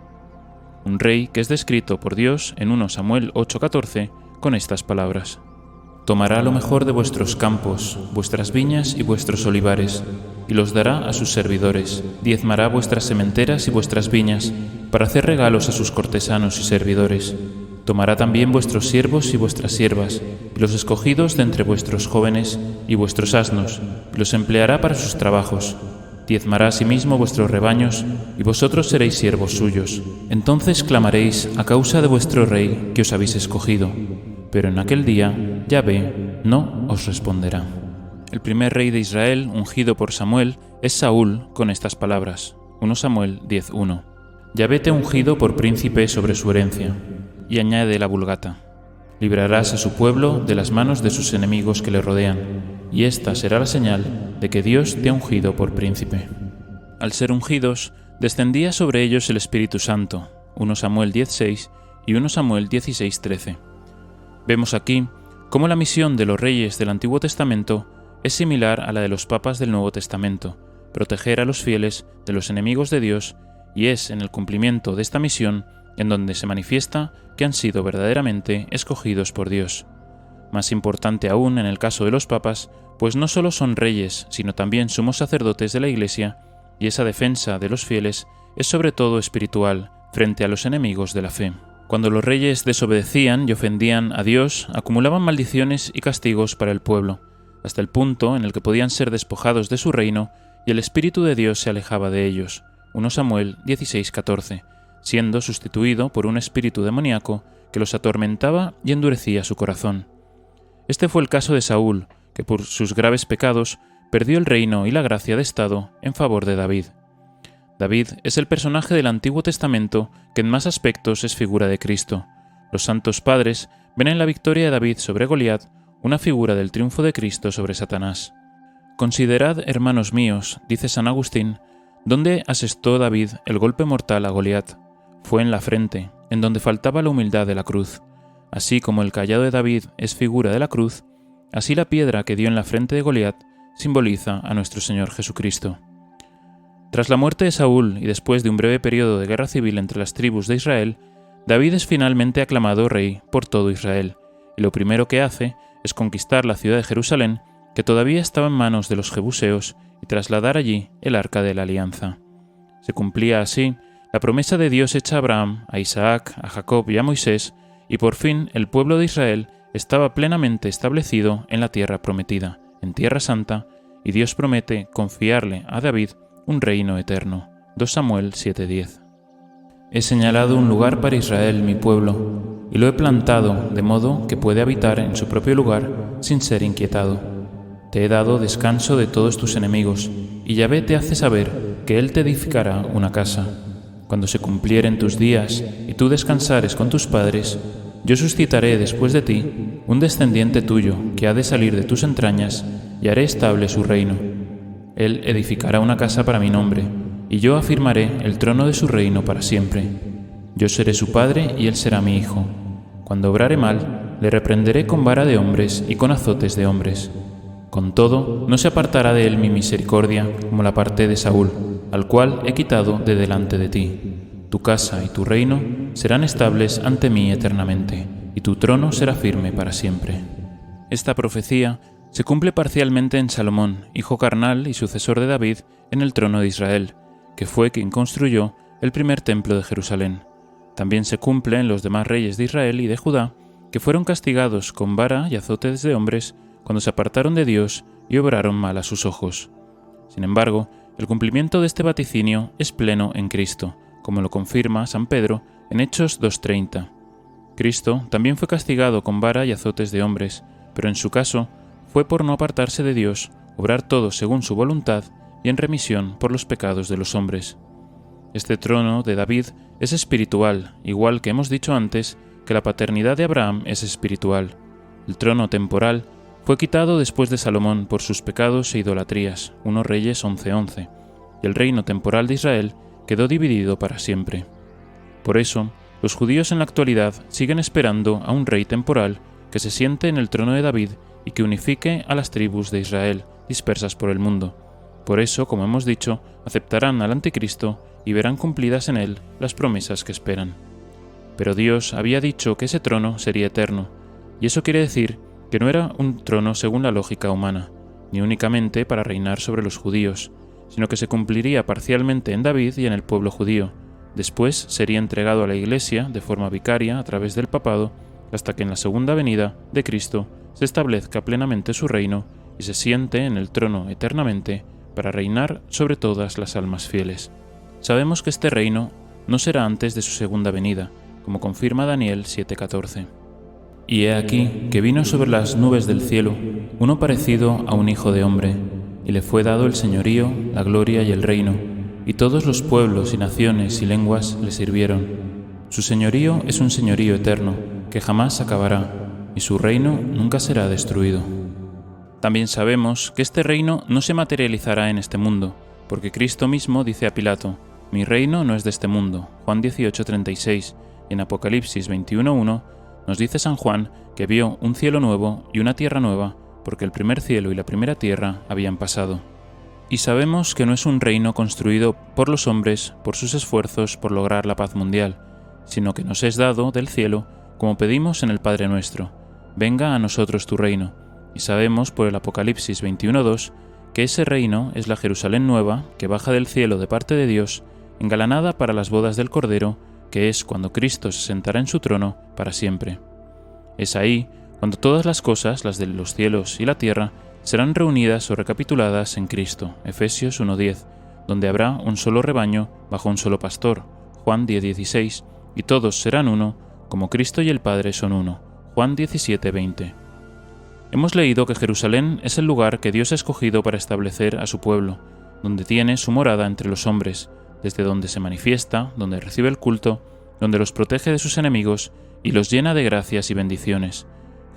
Un rey que es descrito por Dios en 1 Samuel 8:14 con estas palabras: «Tomará lo mejor de vuestros campos, vuestras viñas y vuestros olivares, y los dará a sus servidores. Diezmará vuestras sementeras y vuestras viñas, para hacer regalos a sus cortesanos y servidores. Tomará también vuestros siervos y vuestras siervas, y los escogidos de entre vuestros jóvenes y vuestros asnos, y los empleará para sus trabajos. Diezmará asimismo vuestros rebaños, y vosotros seréis siervos suyos. Entonces clamaréis a causa de vuestro rey que os habéis escogido. Pero en aquel día, Yahvé no os responderá». El primer rey de Israel, ungido por Samuel, es Saúl con estas palabras. 1 Samuel 10:1. Yahvé te ha ungido por príncipe sobre su herencia. Y añade la Vulgata: librarás a su pueblo de las manos de sus enemigos que le rodean, y esta será la señal de que Dios te ha ungido por príncipe. Al ser ungidos, descendía sobre ellos el Espíritu Santo. 1 Samuel 10:6 y 1 Samuel 16:13. Vemos aquí cómo la misión de los reyes del Antiguo Testamento es similar a la de los papas del Nuevo Testamento, proteger a los fieles de los enemigos de Dios, y es en el cumplimiento de esta misión en donde se manifiesta que han sido verdaderamente escogidos por Dios. Más importante aún en el caso de los papas, pues no solo son reyes, sino también sumos sacerdotes de la Iglesia, y esa defensa de los fieles es sobre todo espiritual frente a los enemigos de la fe. Cuando los reyes desobedecían y ofendían a Dios, acumulaban maldiciones y castigos para el pueblo, hasta el punto en el que podían ser despojados de su reino y el Espíritu de Dios se alejaba de ellos. 1 Samuel 16:14, siendo sustituido por un espíritu demoníaco que los atormentaba y endurecía su corazón. Este fue el caso de Saúl, que por sus graves pecados perdió el reino y la gracia de Estado en favor de David. David es el personaje del Antiguo Testamento que en más aspectos es figura de Cristo. Los santos padres ven en la victoria de David sobre Goliat una figura del triunfo de Cristo sobre Satanás. Considerad, hermanos míos, dice San Agustín, dónde asestó David el golpe mortal a Goliat. Fue en la frente, en donde faltaba la humildad de la cruz. Así como el cayado de David es figura de la cruz, así la piedra que dio en la frente de Goliat simboliza a nuestro Señor Jesucristo. Tras la muerte de Saúl y después de un breve periodo de guerra civil entre las tribus de Israel, David es finalmente aclamado rey por todo Israel, y lo primero que hace es conquistar la ciudad de Jerusalén, que todavía estaba en manos de los jebuseos, y trasladar allí el arca de la alianza. Se cumplía así la promesa de Dios hecha a Abraham, a Isaac, a Jacob y a Moisés, y por fin el pueblo de Israel estaba plenamente establecido en la tierra prometida, en Tierra Santa, y Dios promete confiarle a David un reino eterno. 2 Samuel 7:10. He señalado un lugar para Israel, mi pueblo, y lo he plantado de modo que puede habitar en su propio lugar sin ser inquietado. Te he dado descanso de todos tus enemigos, y Yahvé te hace saber que Él te edificará una casa. Cuando se cumplieren tus días y tú descansares con tus padres, yo suscitaré después de ti un descendiente tuyo que ha de salir de tus entrañas, y haré estable su reino. Él edificará una casa para mi nombre, y yo afirmaré el trono de su reino para siempre. Yo seré su padre y él será mi hijo. Cuando obrare mal, le reprenderé con vara de hombres y con azotes de hombres. Con todo, no se apartará de él mi misericordia, como la aparté de Saúl, al cual he quitado de delante de ti. Tu casa y tu reino serán estables ante mí eternamente, y tu trono será firme para siempre. Esta profecía se cumple parcialmente en Salomón, hijo carnal y sucesor de David, en el trono de Israel, que fue quien construyó el primer templo de Jerusalén. También se cumple en los demás reyes de Israel y de Judá, que fueron castigados con vara y azotes de hombres cuando se apartaron de Dios y obraron mal a sus ojos. Sin embargo, el cumplimiento de este vaticinio es pleno en Cristo, como lo confirma San Pedro en Hechos 2:30. Cristo también fue castigado con vara y azotes de hombres, pero en su caso fue por no apartarse de Dios, obrar todo según su voluntad y en remisión por los pecados de los hombres. Este trono de David es espiritual, igual que hemos dicho antes que la paternidad de Abraham es espiritual. El trono temporal fue quitado después de Salomón por sus pecados e idolatrías, 1 Reyes 11:11, y el reino temporal de Israel quedó dividido para siempre. Por eso, los judíos en la actualidad siguen esperando a un rey temporal que se siente en el trono de David y que unifique a las tribus de Israel dispersas por el mundo. Por eso, como hemos dicho, aceptarán al anticristo y verán cumplidas en él las promesas que esperan. Pero Dios había dicho que ese trono sería eterno, y eso quiere decir que no era un trono según la lógica humana, ni únicamente para reinar sobre los judíos, sino que se cumpliría parcialmente en David y en el pueblo judío. Después sería entregado a la Iglesia de forma vicaria a través del papado, hasta que en la segunda venida de Cristo se establezca plenamente su reino y se siente en el trono eternamente para reinar sobre todas las almas fieles. Sabemos que este reino no será antes de su segunda venida, como confirma Daniel 7:14. Y he aquí que vino sobre las nubes del cielo uno parecido a un hijo de hombre, y le fue dado el señorío, la gloria y el reino, y todos los pueblos y naciones y lenguas le sirvieron. Su señorío es un señorío eterno, que jamás acabará, y su reino nunca será destruido. También sabemos que este reino no se materializará en este mundo, porque Cristo mismo dice a Pilato: «Mi reino no es de este mundo», Juan 18:36, y en Apocalipsis 21:1 nos dice San Juan que vio un cielo nuevo y una tierra nueva, porque el primer cielo y la primera tierra habían pasado. Y sabemos que no es un reino construido por los hombres por sus esfuerzos por lograr la paz mundial, sino que nos es dado del cielo, como pedimos en el Padre Nuestro: «Venga a nosotros tu reino». Y sabemos por el Apocalipsis 21:2 que ese reino es la Jerusalén nueva que baja del cielo de parte de Dios, engalanada para las bodas del Cordero, que es cuando Cristo se sentará en su trono para siempre. Es ahí cuando todas las cosas, las de los cielos y la tierra, serán reunidas o recapituladas en Cristo, Efesios 1:10, donde habrá un solo rebaño bajo un solo pastor, Juan 10:16, y todos serán uno, como Cristo y el Padre son uno, Juan 17:20. Hemos leído que Jerusalén es el lugar que Dios ha escogido para establecer a su pueblo, donde tiene su morada entre los hombres, desde donde se manifiesta, donde recibe el culto, donde los protege de sus enemigos y los llena de gracias y bendiciones.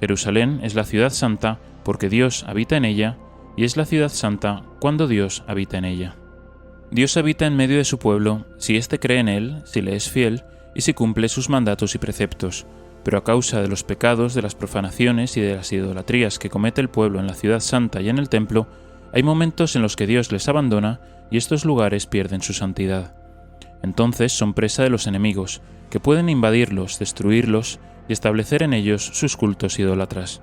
Jerusalén es la ciudad santa porque Dios habita en ella, y es la ciudad santa cuando Dios habita en ella. Dios habita en medio de su pueblo si éste cree en él, si le es fiel y si cumple sus mandatos y preceptos, pero a causa de los pecados, de las profanaciones y de las idolatrías que comete el pueblo en la ciudad santa y en el templo, hay momentos en los que Dios les abandona y estos lugares pierden su santidad. Entonces son presa de los enemigos, que pueden invadirlos, destruirlos y establecer en ellos sus cultos idólatras.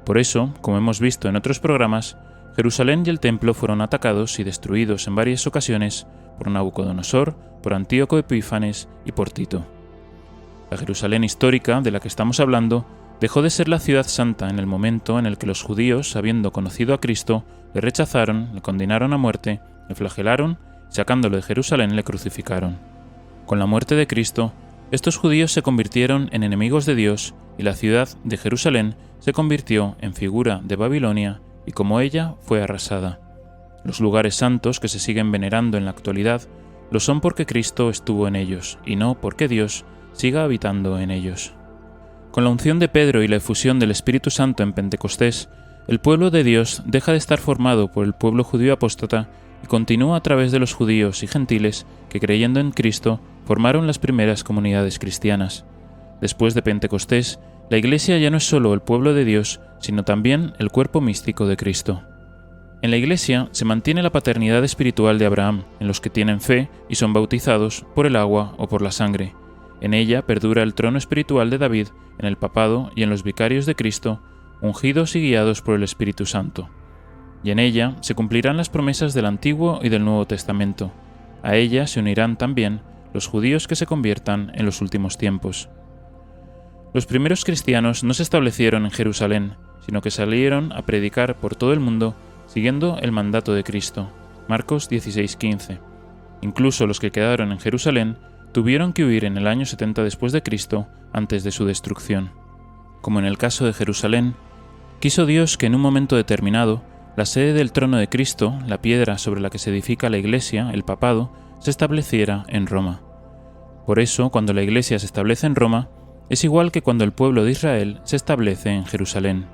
Por eso, como hemos visto en otros programas, Jerusalén y el templo fueron atacados y destruidos en varias ocasiones por Nabucodonosor, por Antíoco Epífanes y por Tito. La Jerusalén histórica, de la que estamos hablando, dejó de ser la ciudad santa en el momento en el que los judíos, habiendo conocido a Cristo, le rechazaron, le condenaron a muerte, le flagelaron y sacándolo de Jerusalén le crucificaron. Con la muerte de Cristo, estos judíos se convirtieron en enemigos de Dios y la ciudad de Jerusalén se convirtió en figura de Babilonia y como ella fue arrasada. Los lugares santos que se siguen venerando en la actualidad lo son porque Cristo estuvo en ellos y no porque Dios siga habitando en ellos. Con la unción de Pedro y la efusión del Espíritu Santo en Pentecostés, el pueblo de Dios deja de estar formado por el pueblo judío apóstata y continúa a través de los judíos y gentiles que, creyendo en Cristo, formaron las primeras comunidades cristianas. Después de Pentecostés, la Iglesia ya no es solo el pueblo de Dios, sino también el cuerpo místico de Cristo. En la Iglesia se mantiene la paternidad espiritual de Abraham, en los que tienen fe y son bautizados por el agua o por la sangre. En ella perdura el trono espiritual de David, en el papado y en los vicarios de Cristo, ungidos y guiados por el Espíritu Santo. Y en ella se cumplirán las promesas del Antiguo y del Nuevo Testamento. A ella se unirán también los judíos que se conviertan en los últimos tiempos. Los primeros cristianos no se establecieron en Jerusalén, sino que salieron a predicar por todo el mundo siguiendo el mandato de Cristo. Marcos 16:15. Incluso los que quedaron en Jerusalén tuvieron que huir en el año 70 después de Cristo, antes de su destrucción. Como en el caso de Jerusalén, quiso Dios que en un momento determinado la sede del trono de Cristo, la piedra sobre la que se edifica la Iglesia, el papado, se estableciera en Roma. Por eso, cuando la Iglesia se establece en Roma, es igual que cuando el pueblo de Israel se establece en Jerusalén.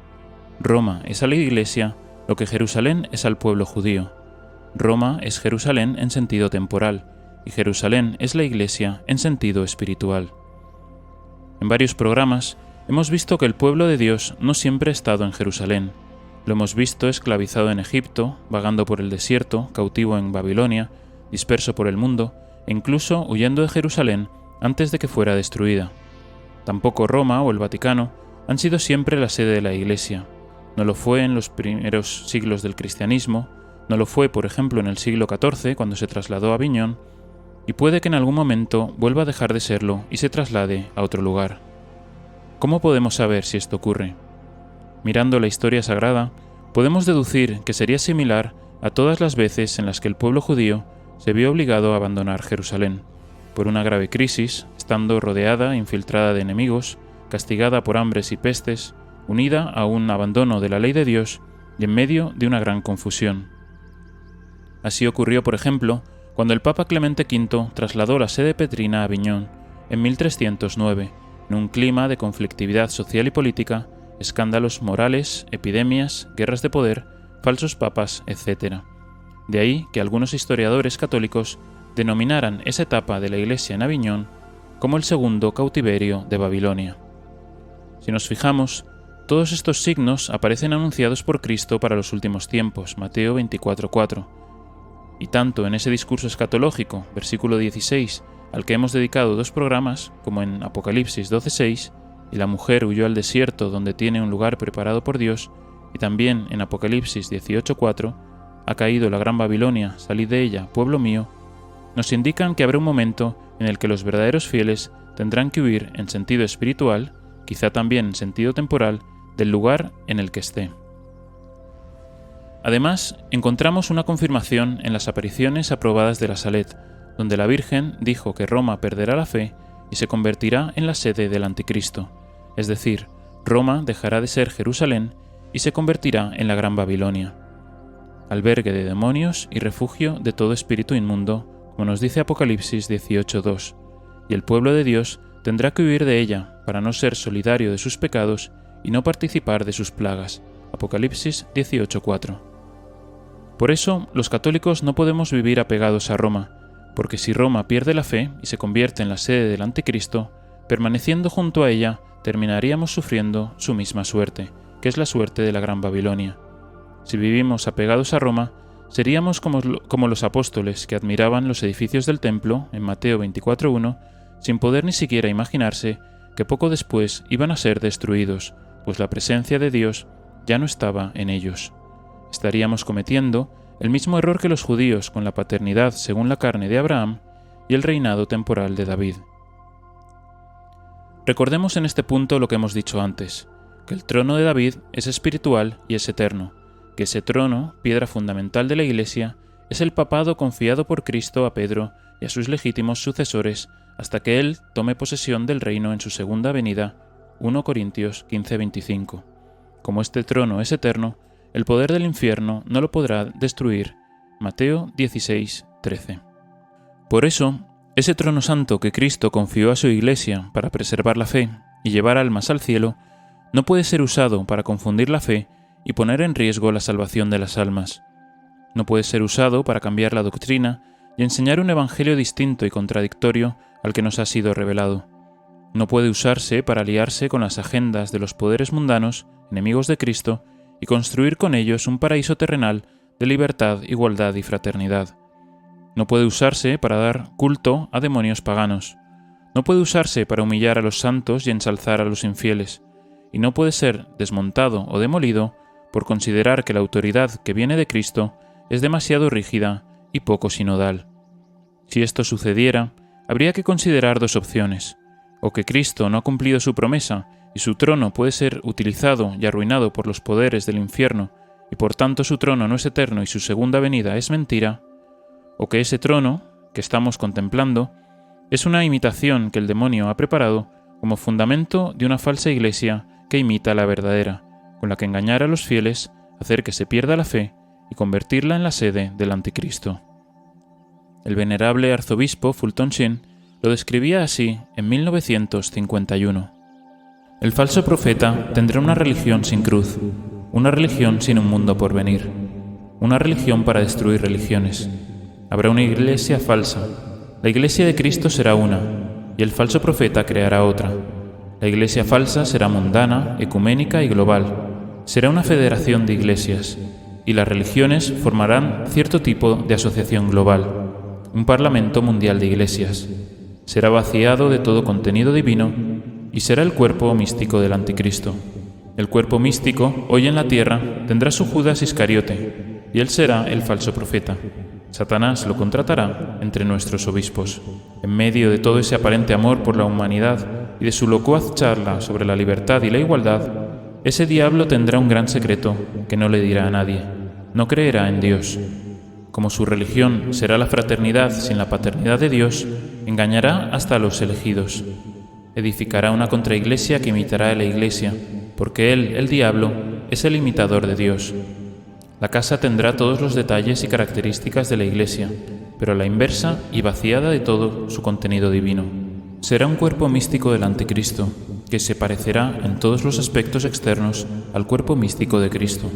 Roma es a la Iglesia lo que Jerusalén es al pueblo judío. Roma es Jerusalén en sentido temporal, y Jerusalén es la Iglesia en sentido espiritual. En varios programas hemos visto que el pueblo de Dios no siempre ha estado en Jerusalén. Lo hemos visto esclavizado en Egipto, vagando por el desierto, cautivo en Babilonia, disperso por el mundo, e incluso huyendo de Jerusalén antes de que fuera destruida. Tampoco Roma o el Vaticano han sido siempre la sede de la Iglesia. No lo fue en los primeros siglos del cristianismo, no lo fue, por ejemplo, en el siglo XIV, cuando se trasladó a Aviñón, y puede que en algún momento vuelva a dejar de serlo y se traslade a otro lugar. ¿Cómo podemos saber si esto ocurre? Mirando la historia sagrada, podemos deducir que sería similar a todas las veces en las que el pueblo judío se vio obligado a abandonar Jerusalén, por una grave crisis, estando rodeada e infiltrada de enemigos, castigada por hambres y pestes, unida a un abandono de la ley de Dios y en medio de una gran confusión. Así ocurrió, por ejemplo, cuando el Papa Clemente V trasladó la sede petrina a Aviñón en 1309, en un clima de conflictividad social y política, escándalos morales, epidemias, guerras de poder, falsos papas, etc. De ahí que algunos historiadores católicos denominaran esa etapa de la Iglesia en Aviñón como el segundo cautiverio de Babilonia. Si nos fijamos, todos estos signos aparecen anunciados por Cristo para los últimos tiempos, Mateo 24:4. Y tanto en ese discurso escatológico, versículo 16, al que hemos dedicado 2 programas, como en Apocalipsis 12:6, y la mujer huyó al desierto donde tiene un lugar preparado por Dios, y también en Apocalipsis 18:4, ha caído la gran Babilonia, salid de ella, pueblo mío, nos indican que habrá un momento en el que los verdaderos fieles tendrán que huir en sentido espiritual, quizá también en sentido temporal, del lugar en el que esté. Además, encontramos una confirmación en las apariciones aprobadas de la Salet, donde la Virgen dijo que Roma perderá la fe y se convertirá en la sede del Anticristo, es decir, Roma dejará de ser Jerusalén y se convertirá en la Gran Babilonia, albergue de demonios y refugio de todo espíritu inmundo, como nos dice Apocalipsis 18:2, y el pueblo de Dios tendrá que huir de ella para no ser solidario de sus pecados y no participar de sus plagas. Apocalipsis 18:4. Por eso, los católicos no podemos vivir apegados a Roma, porque si Roma pierde la fe y se convierte en la sede del Anticristo, permaneciendo junto a ella, terminaríamos sufriendo su misma suerte, que es la suerte de la Gran Babilonia. Si vivimos apegados a Roma, seríamos como los apóstoles que admiraban los edificios del templo, en Mateo 24:1, sin poder ni siquiera imaginarse que poco después iban a ser destruidos, pues la presencia de Dios ya no estaba en ellos. Estaríamos cometiendo el mismo error que los judíos con la paternidad según la carne de Abraham y el reinado temporal de David. Recordemos en este punto lo que hemos dicho antes, que el trono de David es espiritual y es eterno, que ese trono, piedra fundamental de la Iglesia, es el papado confiado por Cristo a Pedro y a sus legítimos sucesores hasta que él tome posesión del reino en su segunda venida, 1 Corintios 15:25. Como este trono es eterno, el poder del infierno no lo podrá destruir, Mateo 16:13. Por eso, ese trono santo que Cristo confió a su Iglesia para preservar la fe y llevar almas al cielo, no puede ser usado para confundir la fe y poner en riesgo la salvación de las almas. No puede ser usado para cambiar la doctrina y enseñar un evangelio distinto y contradictorio al que nos ha sido revelado. No puede usarse para aliarse con las agendas de los poderes mundanos, enemigos de Cristo, y construir con ellos un paraíso terrenal de libertad, igualdad y fraternidad. No puede usarse para dar culto a demonios paganos. No puede usarse para humillar a los santos y ensalzar a los infieles. Y no puede ser desmontado o demolido por considerar que la autoridad que viene de Cristo es demasiado rígida y poco sinodal. Si esto sucediera, habría que considerar 2 opciones. o que Cristo no ha cumplido su promesa y su trono puede ser utilizado y arruinado por los poderes del infierno, y por tanto su trono no es eterno y su segunda venida es mentira, o que ese trono, que estamos contemplando, es una imitación que el demonio ha preparado como fundamento de una falsa iglesia que imita a la verdadera, con la que engañar a los fieles, hacer que se pierda la fe y convertirla en la sede del anticristo. El venerable arzobispo Fulton Sheen lo describía así en 1951. El falso profeta tendrá una religión sin cruz, una religión sin un mundo por venir, una religión para destruir religiones. Habrá una iglesia falsa. La iglesia de Cristo será una, y el falso profeta creará otra. La iglesia falsa será mundana, ecuménica y global. Será una federación de iglesias, y las religiones formarán cierto tipo de asociación global, un parlamento mundial de iglesias. Será vaciado de todo contenido divino y será el cuerpo místico del anticristo. El cuerpo místico, hoy en la tierra, tendrá su Judas Iscariote, y él será el falso profeta. Satanás lo contratará entre nuestros obispos. En medio de todo ese aparente amor por la humanidad y de su locuaz charla sobre la libertad y la igualdad, ese diablo tendrá un gran secreto que no le dirá a nadie. No creerá en Dios. Como su religión será la fraternidad sin la paternidad de Dios, engañará hasta a los elegidos. Edificará una contraiglesia que imitará a la iglesia, porque él, el diablo, es el imitador de Dios. La casa tendrá todos los detalles y características de la iglesia, pero a la inversa y vaciada de todo su contenido divino. Será un cuerpo místico del anticristo, que se parecerá en todos los aspectos externos al cuerpo místico de Cristo.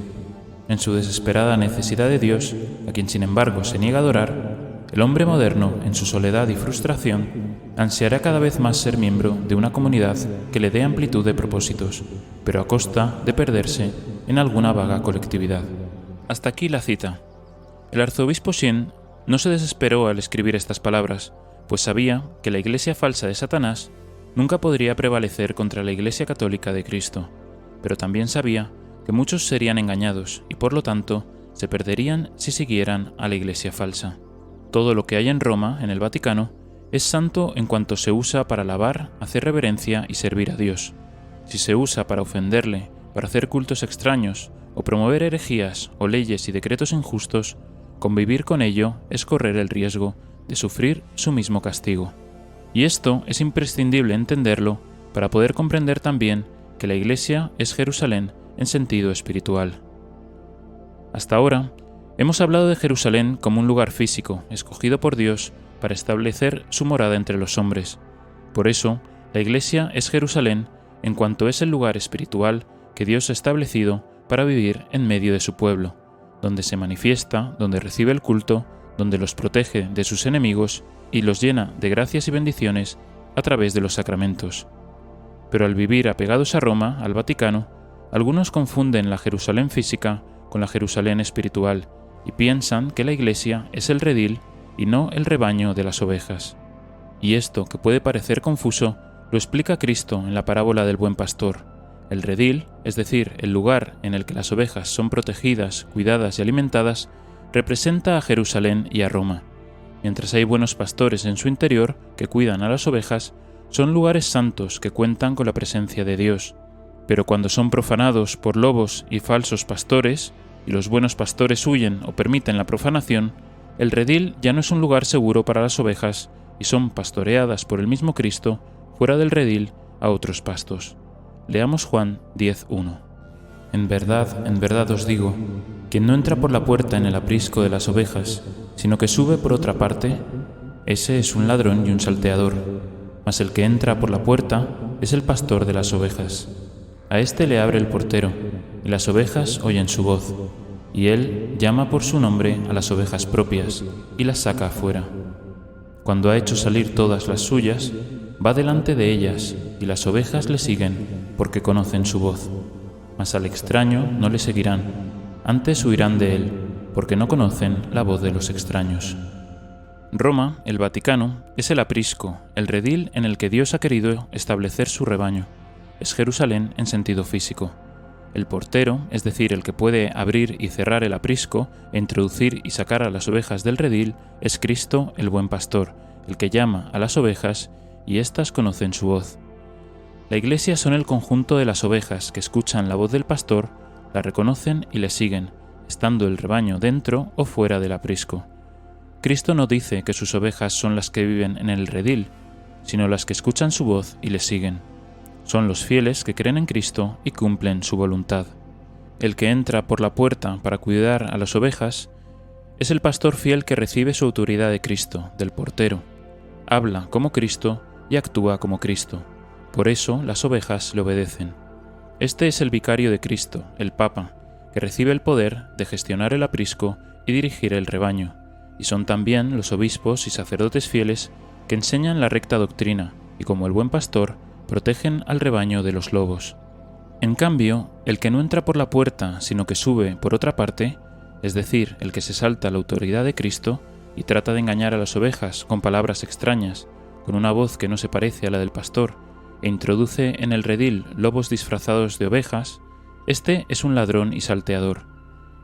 En su desesperada necesidad de Dios, a quien sin embargo se niega a adorar, el hombre moderno, en su soledad y frustración, ansiará cada vez más ser miembro de una comunidad que le dé amplitud de propósitos, pero a costa de perderse en alguna vaga colectividad. Hasta aquí la cita. El arzobispo Sheen no se desesperó al escribir estas palabras, pues sabía que la iglesia falsa de Satanás nunca podría prevalecer contra la iglesia católica de Cristo, pero también sabía que muchos serían engañados y por lo tanto se perderían si siguieran a la iglesia falsa. Todo lo que hay en Roma, en el Vaticano, es santo en cuanto se usa para alabar, hacer reverencia y servir a Dios. Si se usa para ofenderle, para hacer cultos extraños, o promover herejías o leyes y decretos injustos, convivir con ello es correr el riesgo de sufrir su mismo castigo. Y esto es imprescindible entenderlo para poder comprender también que la Iglesia es Jerusalén en sentido espiritual. Hasta ahora, hemos hablado de Jerusalén como un lugar físico, escogido por Dios para establecer su morada entre los hombres. Por eso, la Iglesia es Jerusalén en cuanto es el lugar espiritual que Dios ha establecido para vivir en medio de su pueblo, donde se manifiesta, donde recibe el culto, donde los protege de sus enemigos y los llena de gracias y bendiciones a través de los sacramentos. Pero al vivir apegados a Roma, al Vaticano, algunos confunden la Jerusalén física con la Jerusalén espiritual y piensan que la Iglesia es el redil y no el rebaño de las ovejas. Y esto, que puede parecer confuso, lo explica Cristo en la parábola del buen pastor. El redil, es decir, el lugar en el que las ovejas son protegidas, cuidadas y alimentadas, representa a Jerusalén y a Roma. Mientras hay buenos pastores en su interior que cuidan a las ovejas, son lugares santos que cuentan con la presencia de Dios. Pero cuando son profanados por lobos y falsos pastores, y los buenos pastores huyen o permiten la profanación, el redil ya no es un lugar seguro para las ovejas y son pastoreadas por el mismo Cristo fuera del redil a otros pastos. Leamos Juan 10:1. En verdad os digo, quien no entra por la puerta en el aprisco de las ovejas, sino que sube por otra parte, ese es un ladrón y un salteador, mas el que entra por la puerta es el pastor de las ovejas. A éste le abre el portero, y las ovejas oyen su voz, y él llama por su nombre a las ovejas propias, y las saca afuera. Cuando ha hecho salir todas las suyas, va delante de ellas, y las ovejas le siguen, porque conocen su voz. Mas al extraño no le seguirán, antes huirán de él, porque no conocen la voz de los extraños. Roma, el Vaticano, es el aprisco, el redil en el que Dios ha querido establecer su rebaño. Es Jerusalén en sentido físico. El portero, es decir, el que puede abrir y cerrar el aprisco e introducir y sacar a las ovejas del redil, es Cristo, el buen pastor, el que llama a las ovejas y éstas conocen su voz. La Iglesia son el conjunto de las ovejas que escuchan la voz del pastor, la reconocen y le siguen, estando el rebaño dentro o fuera del aprisco. Cristo no dice que sus ovejas son las que viven en el redil, sino las que escuchan su voz y le siguen. Son los fieles que creen en Cristo y cumplen su voluntad. El que entra por la puerta para cuidar a las ovejas es el pastor fiel que recibe su autoridad de Cristo, del portero. Habla como Cristo y actúa como Cristo. Por eso las ovejas le obedecen. Este es el vicario de Cristo, el Papa, que recibe el poder de gestionar el aprisco y dirigir el rebaño, y son también los obispos y sacerdotes fieles que enseñan la recta doctrina y, como el buen pastor, protegen al rebaño de los lobos. En cambio, el que no entra por la puerta, sino que sube por otra parte, es decir, el que se salta la autoridad de Cristo y trata de engañar a las ovejas con palabras extrañas, con una voz que no se parece a la del pastor, e introduce en el redil lobos disfrazados de ovejas, este es un ladrón y salteador.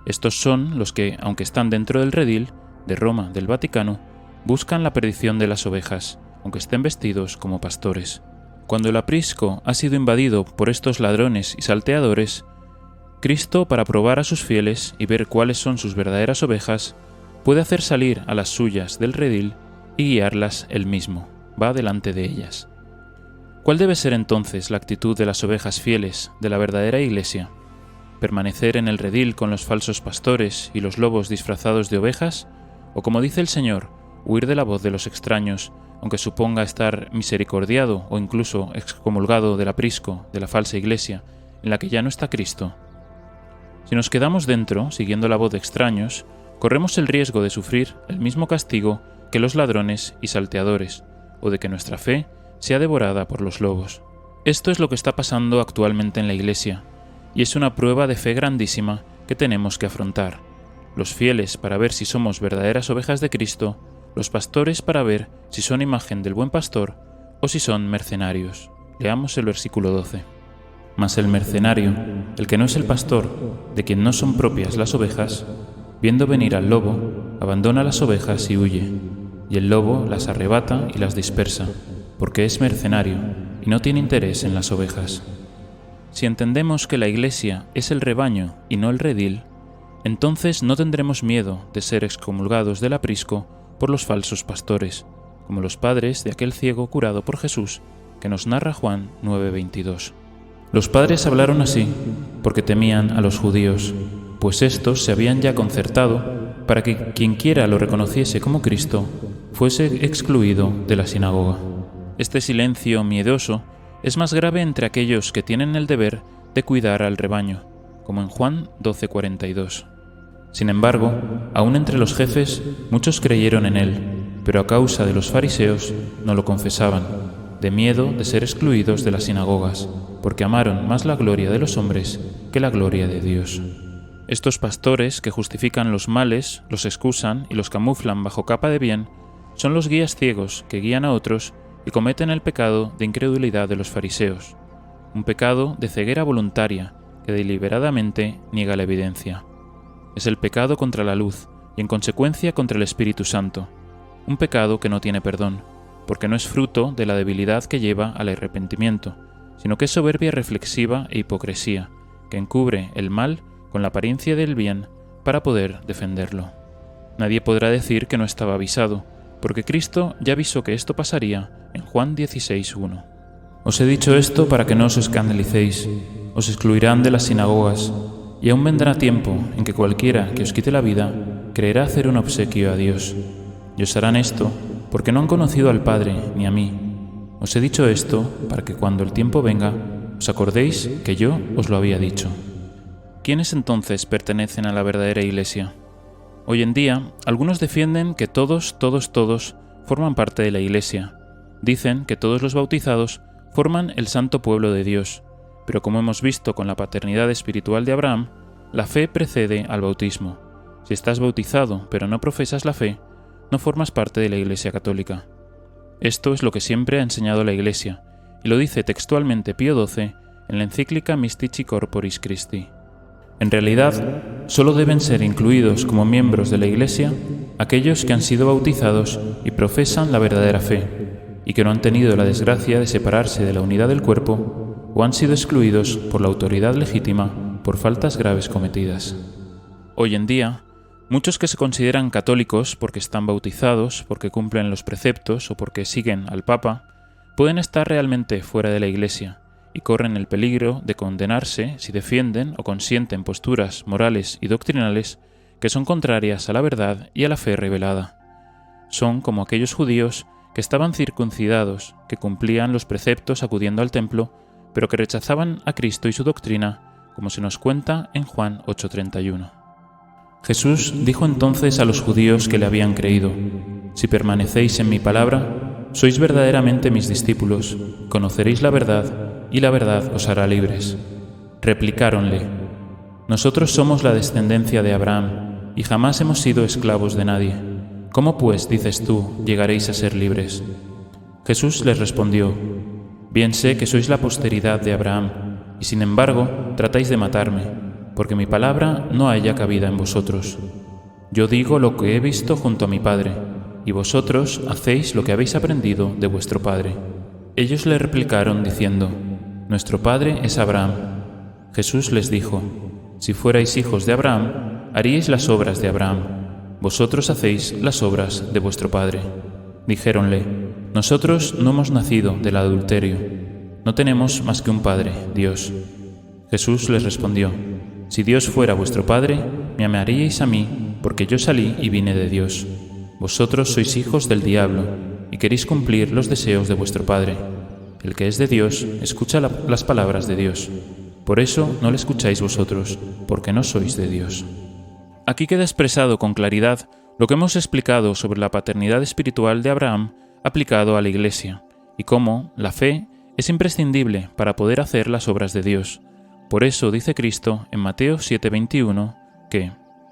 Estos son los que, aunque están dentro del redil, de Roma, del Vaticano, buscan la perdición de las ovejas, aunque estén vestidos como pastores. Cuando el aprisco ha sido invadido por estos ladrones y salteadores, Cristo, para probar a sus fieles y ver cuáles son sus verdaderas ovejas, puede hacer salir a las suyas del redil y guiarlas él mismo, va delante de ellas. ¿Cuál debe ser entonces la actitud de las ovejas fieles de la verdadera Iglesia? ¿Permanecer en el redil con los falsos pastores y los lobos disfrazados de ovejas? ¿O, como dice el Señor, huir de la voz de los extraños, aunque suponga estar misericordiado o incluso excomulgado del aprisco de la falsa Iglesia, en la que ya no está Cristo? Si nos quedamos dentro, siguiendo la voz de extraños, corremos el riesgo de sufrir el mismo castigo que los ladrones y salteadores, o de que nuestra fe sea devorada por los lobos. Esto es lo que está pasando actualmente en la Iglesia, y es una prueba de fe grandísima que tenemos que afrontar. Los fieles para ver si somos verdaderas ovejas de Cristo, los pastores para ver si son imagen del buen pastor o si son mercenarios. Leamos el versículo 12. Mas el mercenario, el que no es el pastor, de quien no son propias las ovejas, viendo venir al lobo, abandona las ovejas y huye, y el lobo las arrebata y las dispersa, porque es mercenario y no tiene interés en las ovejas. Si entendemos que la Iglesia es el rebaño y no el redil, entonces no tendremos miedo de ser excomulgados del aprisco por los falsos pastores, como los padres de aquel ciego curado por Jesús, que nos narra Juan 9:22. Los padres hablaron así porque temían a los judíos, pues éstos se habían ya concertado para que quienquiera lo reconociese como Cristo fuese excluido de la sinagoga. Este silencio miedoso es más grave entre aquellos que tienen el deber de cuidar al rebaño, como en Juan 12:42. Sin embargo, aún entre los jefes muchos creyeron en él, pero a causa de los fariseos no lo confesaban, de miedo de ser excluidos de las sinagogas, porque amaron más la gloria de los hombres que la gloria de Dios. Estos pastores que justifican los males, los excusan y los camuflan bajo capa de bien, son los guías ciegos que guían a otros y cometen el pecado de incredulidad de los fariseos, un pecado de ceguera voluntaria que deliberadamente niega la evidencia. Es el pecado contra la luz y en consecuencia contra el Espíritu Santo, un pecado que no tiene perdón, porque no es fruto de la debilidad que lleva al arrepentimiento, sino que es soberbia reflexiva e hipocresía, que encubre el mal con la apariencia del bien para poder defenderlo. Nadie podrá decir que no estaba avisado, porque Cristo ya avisó que esto pasaría en Juan 16:1. Os he dicho esto para que no os escandalicéis, os excluirán de las sinagogas, y aún vendrá tiempo en que cualquiera que os quite la vida creerá hacer un obsequio a Dios. Y os harán esto porque no han conocido al Padre ni a mí. Os he dicho esto para que cuando el tiempo venga os acordéis que yo os lo había dicho. ¿Quiénes entonces pertenecen a la verdadera Iglesia? Hoy en día, algunos defienden que todos forman parte de la Iglesia. Dicen que todos los bautizados forman el santo pueblo de Dios, pero como hemos visto con la paternidad espiritual de Abraham, la fe precede al bautismo. Si estás bautizado pero no profesas la fe, no formas parte de la Iglesia católica. Esto es lo que siempre ha enseñado la Iglesia, y lo dice textualmente Pío XII en la encíclica Mystici Corporis Christi. En realidad, solo deben ser incluidos como miembros de la Iglesia aquellos que han sido bautizados y profesan la verdadera fe, y que no han tenido la desgracia de separarse de la unidad del cuerpo o han sido excluidos por la autoridad legítima por faltas graves cometidas. Hoy en día, muchos que se consideran católicos porque están bautizados, porque cumplen los preceptos o porque siguen al Papa, pueden estar realmente fuera de la Iglesia y corren el peligro de condenarse si defienden o consienten posturas morales y doctrinales que son contrarias a la verdad y a la fe revelada. Son como aquellos judíos que estaban circuncidados, que cumplían los preceptos acudiendo al templo, pero que rechazaban a Cristo y su doctrina, como se nos cuenta en Juan 8:31. Jesús dijo entonces a los judíos que le habían creído: «Si permanecéis en mi palabra, sois verdaderamente mis discípulos, conoceréis la verdad, y la verdad os hará libres». Replicáronle: «Nosotros somos la descendencia de Abraham, y jamás hemos sido esclavos de nadie. ¿Cómo pues, dices tú, llegaréis a ser libres?» Jesús les respondió: «Bien sé que sois la posteridad de Abraham, y sin embargo tratáis de matarme, porque mi palabra no halla cabida en vosotros. Yo digo lo que he visto junto a mi Padre, y vosotros hacéis lo que habéis aprendido de vuestro padre». Ellos le replicaron diciendo: «Nuestro padre es Abraham». Jesús les dijo: «Si fuerais hijos de Abraham, haríais las obras de Abraham. Vosotros hacéis las obras de vuestro padre». Dijéronle: «Nosotros no hemos nacido del adulterio. No tenemos más que un Padre, Dios». Jesús les respondió: «Si Dios fuera vuestro Padre, me amaríais a mí, porque yo salí y vine de Dios. Vosotros sois hijos del diablo, y queréis cumplir los deseos de vuestro padre. El que es de Dios, escucha las palabras de Dios. Por eso no le escucháis vosotros, porque no sois de Dios». Aquí queda expresado con claridad lo que hemos explicado sobre la paternidad espiritual de Abraham aplicado a la Iglesia, y cómo la fe es imprescindible para poder hacer las obras de Dios. Por eso dice Cristo en Mateo 7:21 que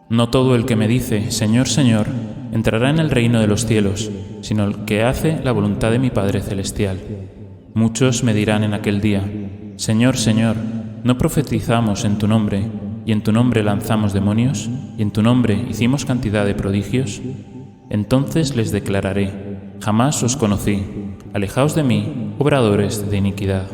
«No todo el que me dice, Señor, Señor, entrará en el reino de los cielos, sino el que hace la voluntad de mi Padre Celestial. Muchos me dirán en aquel día, Señor, Señor, ¿no profetizamos en tu nombre, y en tu nombre lanzamos demonios, y en tu nombre hicimos cantidad de prodigios? Entonces les declararé, jamás os conocí, alejaos de mí, obradores de iniquidad».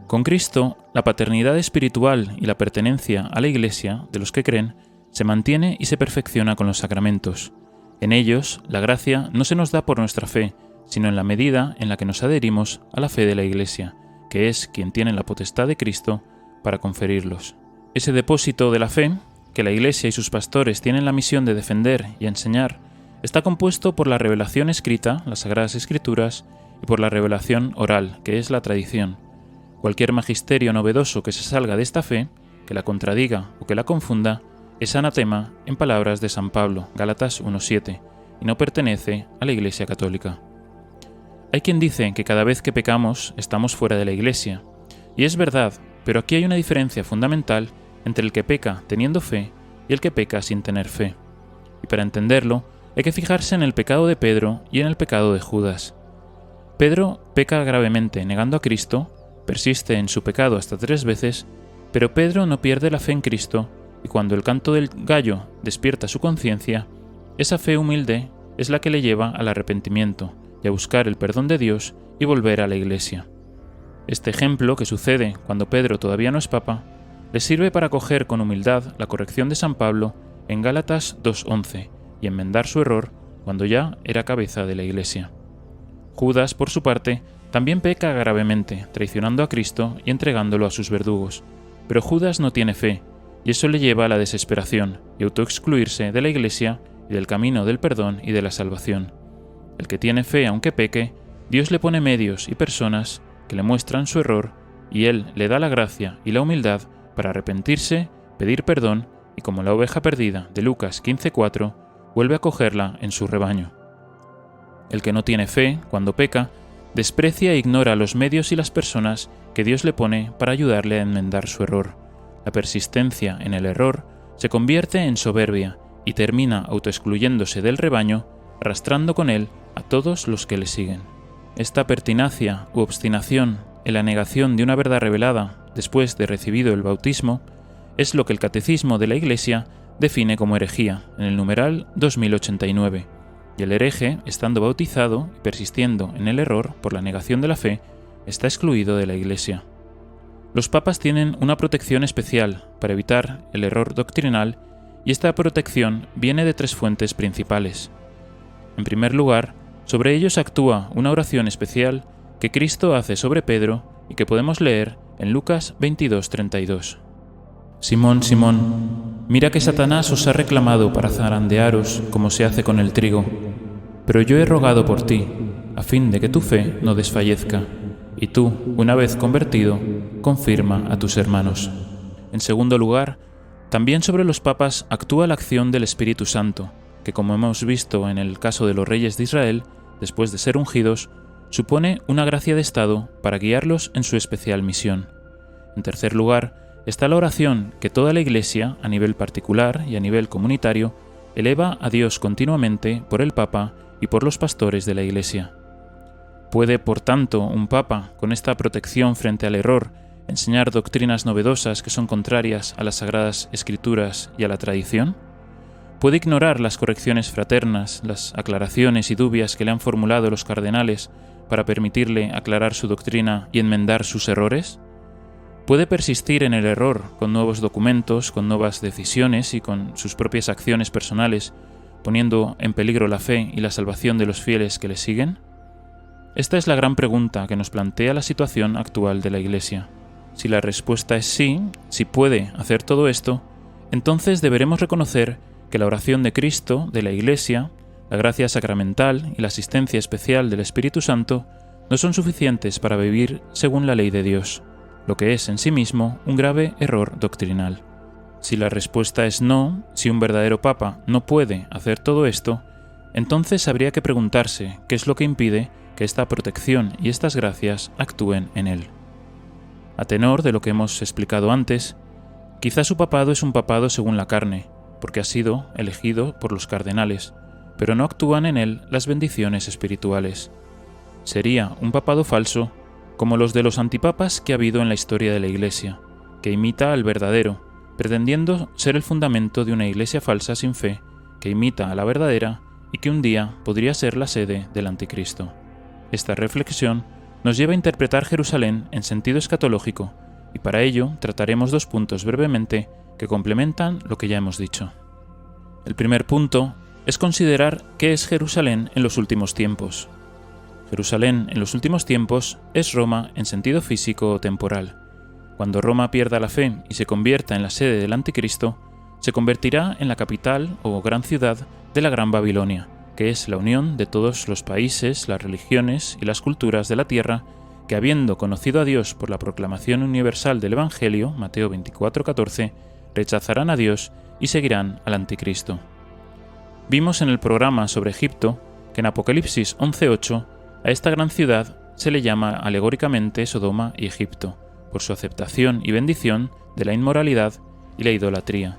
Con Cristo, la paternidad espiritual y la pertenencia a la Iglesia de los que creen se mantiene y se perfecciona con los sacramentos. En ellos, la gracia no se nos da por nuestra fe, sino en la medida en la que nos adherimos a la fe de la Iglesia, que es quien tiene la potestad de Cristo para conferirlos. Ese depósito de la fe, que la Iglesia y sus pastores tienen la misión de defender y enseñar, está compuesto por la revelación escrita, las Sagradas Escrituras, y por la revelación oral, que es la tradición. Cualquier magisterio novedoso que se salga de esta fe, que la contradiga o que la confunda, es anatema en palabras de San Pablo, Gálatas 1:7, y no pertenece a la Iglesia católica. Hay quien dice que cada vez que pecamos estamos fuera de la Iglesia, y es verdad, pero aquí hay una diferencia fundamental entre el que peca teniendo fe y el que peca sin tener fe. Y para entenderlo, hay que fijarse en el pecado de Pedro y en el pecado de Judas. Pedro peca gravemente negando a Cristo, persiste en su pecado hasta 3 veces, pero Pedro no pierde la fe en Cristo, y cuando el canto del gallo despierta su conciencia, esa fe humilde es la que le lleva al arrepentimiento y a buscar el perdón de Dios y volver a la Iglesia. Este ejemplo, que sucede cuando Pedro todavía no es papa, le sirve para acoger con humildad la corrección de San Pablo en Gálatas 2:11 y enmendar su error cuando ya era cabeza de la Iglesia. Judas, por su parte, también peca gravemente, traicionando a Cristo y entregándolo a sus verdugos. Pero Judas no tiene fe, y eso le lleva a la desesperación y autoexcluirse de la Iglesia y del camino del perdón y de la salvación. El que tiene fe aunque peque, Dios le pone medios y personas que le muestran su error, y Él le da la gracia y la humildad para arrepentirse, pedir perdón y, como la oveja perdida de Lucas 15:4, vuelve a cogerla en su rebaño. El que no tiene fe, cuando peca, desprecia e ignora los medios y las personas que Dios le pone para ayudarle a enmendar su error. La persistencia en el error se convierte en soberbia y termina autoexcluyéndose del rebaño, arrastrando con él a todos los que le siguen. Esta pertinacia u obstinación en la negación de una verdad revelada después de recibido el bautismo es lo que el Catecismo de la Iglesia define como herejía en el numeral 2089, y el hereje, estando bautizado y persistiendo en el error por la negación de la fe, está excluido de la Iglesia. Los papas tienen una protección especial para evitar el error doctrinal, y esta protección viene de 3 fuentes principales. En primer lugar, sobre ellos actúa una oración especial que Cristo hace sobre Pedro y que podemos leer en Lucas 22:32. Simón, Simón, mira que Satanás os ha reclamado para zarandearos como se hace con el trigo, pero yo he rogado por ti, a fin de que tu fe no desfallezca, y tú, una vez convertido, confirma a tus hermanos. En segundo lugar, también sobre los papas actúa la acción del Espíritu Santo, que como hemos visto en el caso de los reyes de Israel, después de ser ungidos, supone una gracia de estado para guiarlos en su especial misión. En tercer lugar, está la oración que toda la Iglesia, a nivel particular y a nivel comunitario, eleva a Dios continuamente por el Papa y por los pastores de la Iglesia. ¿Puede, por tanto, un Papa, con esta protección frente al error, enseñar doctrinas novedosas que son contrarias a las Sagradas Escrituras y a la tradición? ¿Puede ignorar las correcciones fraternas, las aclaraciones y dubias que le han formulado los cardenales para permitirle aclarar su doctrina y enmendar sus errores? ¿Puede persistir en el error con nuevos documentos, con nuevas decisiones y con sus propias acciones personales, poniendo en peligro la fe y la salvación de los fieles que le siguen? Esta es la gran pregunta que nos plantea la situación actual de la Iglesia. Si la respuesta es sí, si puede hacer todo esto, entonces deberemos reconocer que la oración de Cristo, de la Iglesia, la gracia sacramental y la asistencia especial del Espíritu Santo no son suficientes para vivir según la ley de Dios, lo que es en sí mismo un grave error doctrinal. Si la respuesta es no, si un verdadero Papa no puede hacer todo esto, entonces habría que preguntarse qué es lo que impide que esta protección y estas gracias actúen en él. A tenor de lo que hemos explicado antes, quizá su papado es un papado según la carne, porque ha sido elegido por los cardenales, pero no actúan en él las bendiciones espirituales. Sería un papado falso, como los de los antipapas que ha habido en la historia de la Iglesia, que imita al verdadero, pretendiendo ser el fundamento de una Iglesia falsa sin fe, que imita a la verdadera y que un día podría ser la sede del Anticristo. Esta reflexión nos lleva a interpretar Jerusalén en sentido escatológico, y para ello trataremos 2 puntos brevemente que complementan lo que ya hemos dicho. El primer punto es considerar qué es Jerusalén en los últimos tiempos. Jerusalén en los últimos tiempos es Roma en sentido físico o temporal. Cuando Roma pierda la fe y se convierta en la sede del Anticristo, se convertirá en la capital o gran ciudad de la Gran Babilonia, que es la unión de todos los países, las religiones y las culturas de la tierra que, habiendo conocido a Dios por la proclamación universal del Evangelio, Mateo 24:14, rechazarán a Dios y seguirán al Anticristo. Vimos en el programa sobre Egipto que en Apocalipsis 11:8 a esta gran ciudad se le llama alegóricamente Sodoma y Egipto, por su aceptación y bendición de la inmoralidad y la idolatría,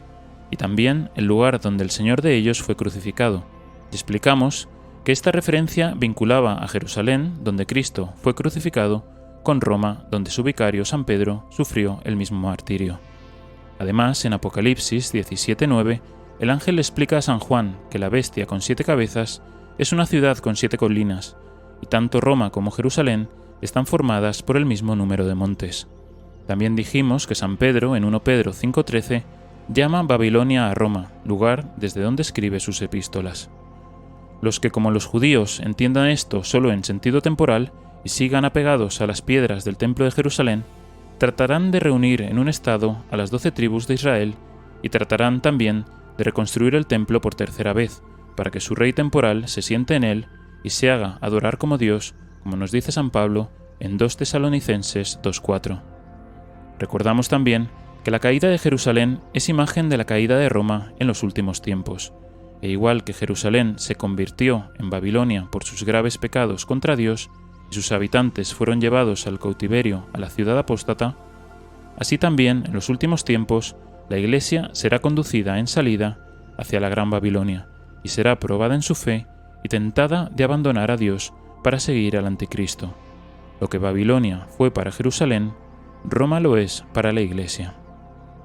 y también el lugar donde el Señor de ellos fue crucificado. Y explicamos que esta referencia vinculaba a Jerusalén, donde Cristo fue crucificado, con Roma, donde su vicario San Pedro sufrió el mismo martirio. Además, en Apocalipsis 17:9, el ángel le explica a San Juan que la bestia con 7 cabezas es una ciudad con 7 colinas, y tanto Roma como Jerusalén están formadas por el mismo número de montes. También dijimos que San Pedro, en 1 Pedro 5:13, llama Babilonia a Roma, lugar desde donde escribe sus epístolas. Los que, como los judíos, entiendan esto solo en sentido temporal y sigan apegados a las piedras del templo de Jerusalén, tratarán de reunir en un estado a las 12 tribus de Israel y tratarán también de reconstruir el templo por 3ª vez, para que su rey temporal se siente en él y se haga adorar como Dios, como nos dice San Pablo en 2 Tesalonicenses 2:4. Recordamos también que la caída de Jerusalén es imagen de la caída de Roma en los últimos tiempos, e igual que Jerusalén se convirtió en Babilonia por sus graves pecados contra Dios y sus habitantes fueron llevados al cautiverio a la ciudad apóstata, así también en los últimos tiempos la Iglesia será conducida en salida hacia la Gran Babilonia y será probada en su fe y tentada de abandonar a Dios para seguir al Anticristo. Lo que Babilonia fue para Jerusalén, Roma lo es para la Iglesia.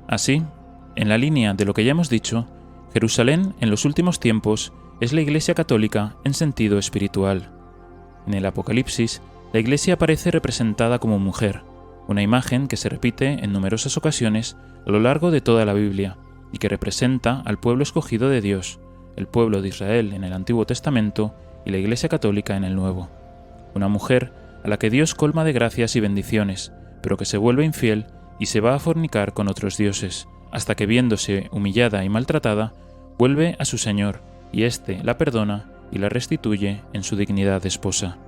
Así, en la línea de lo que ya hemos dicho, Jerusalén en los últimos tiempos es la Iglesia católica en sentido espiritual. En el Apocalipsis, la Iglesia aparece representada como mujer, una imagen que se repite en numerosas ocasiones a lo largo de toda la Biblia y que representa al pueblo escogido de Dios, el pueblo de Israel en el Antiguo Testamento y la Iglesia católica en el Nuevo. Una mujer a la que Dios colma de gracias y bendiciones, pero que se vuelve infiel y se va a fornicar con otros dioses, hasta que viéndose humillada y maltratada, vuelve a su Señor, y éste la perdona y la restituye en su dignidad de esposa.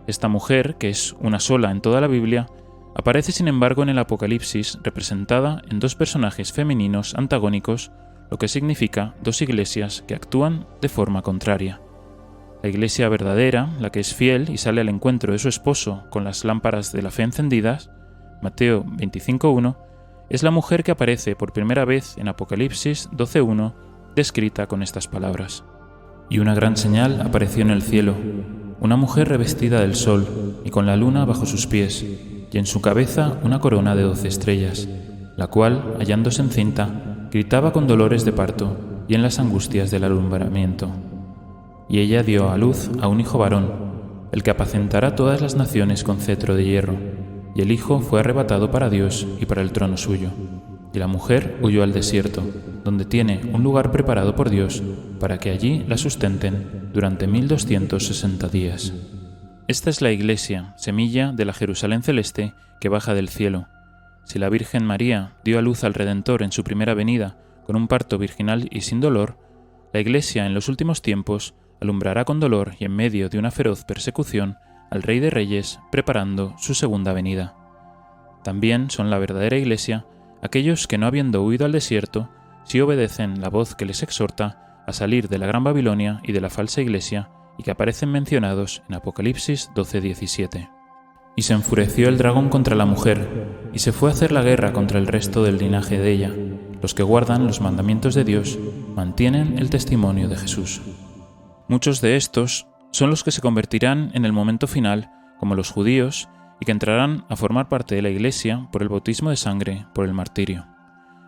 Esta mujer, que es una sola en toda la Biblia, aparece sin embargo en el Apocalipsis representada en dos personajes femeninos antagónicos, lo que significa dos iglesias que actúan de forma contraria. La iglesia verdadera, la que es fiel y sale al encuentro de su esposo con las lámparas de la fe encendidas, Mateo 25:1, es la mujer que aparece por primera vez en Apocalipsis 12:1, descrita con estas palabras. Y una gran señal apareció en el cielo, una mujer revestida del sol y con la luna bajo sus pies, y en su cabeza una corona de 12 estrellas, la cual, hallándose encinta, gritaba con dolores de parto y en las angustias del alumbramiento. Y ella dio a luz a un hijo varón, el que apacentará todas las naciones con cetro de hierro, y el hijo fue arrebatado para Dios y para el trono suyo. Y la mujer huyó al desierto, donde tiene un lugar preparado por Dios para que allí la sustenten durante 1260 días. Esta es la Iglesia, semilla de la Jerusalén celeste que baja del cielo. Si la Virgen María dio a luz al Redentor en su primera venida con un parto virginal y sin dolor, la Iglesia en los últimos tiempos alumbrará con dolor y en medio de una feroz persecución al Rey de Reyes preparando su segunda venida. También son la verdadera Iglesia aquellos que no habiendo huido al desierto, sí obedecen la voz que les exhorta a salir de la Gran Babilonia y de la falsa Iglesia y que aparecen mencionados en Apocalipsis 12:17. Y se enfureció el dragón contra la mujer, y se fue a hacer la guerra contra el resto del linaje de ella. Los que guardan los mandamientos de Dios mantienen el testimonio de Jesús. Muchos de estos son los que se convertirán en el momento final, como los judíos, y que entrarán a formar parte de la Iglesia por el bautismo de sangre, por el martirio.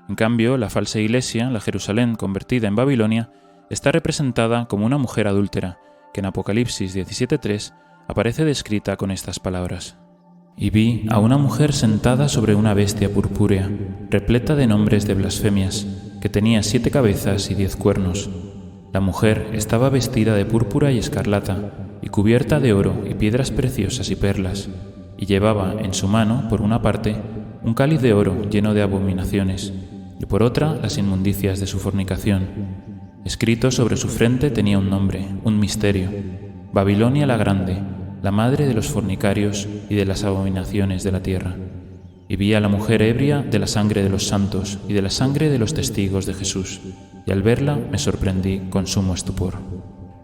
En cambio, la falsa Iglesia, la Jerusalén convertida en Babilonia, está representada como una mujer adúltera, que en Apocalipsis 17:3 aparece descrita con estas palabras. Y vi a una mujer sentada sobre una bestia purpúrea, repleta de nombres de blasfemias, que tenía 7 cabezas y 10 cuernos. La mujer estaba vestida de púrpura y escarlata, y cubierta de oro y piedras preciosas y perlas, y llevaba en su mano, por una parte, un cáliz de oro lleno de abominaciones, y por otra las inmundicias de su fornicación. Escrito sobre su frente tenía un nombre, un misterio: Babilonia la Grande, la madre de los fornicarios y de las abominaciones de la tierra. Y vi a la mujer ebria de la sangre de los santos y de la sangre de los testigos de Jesús, y al verla me sorprendí con sumo estupor.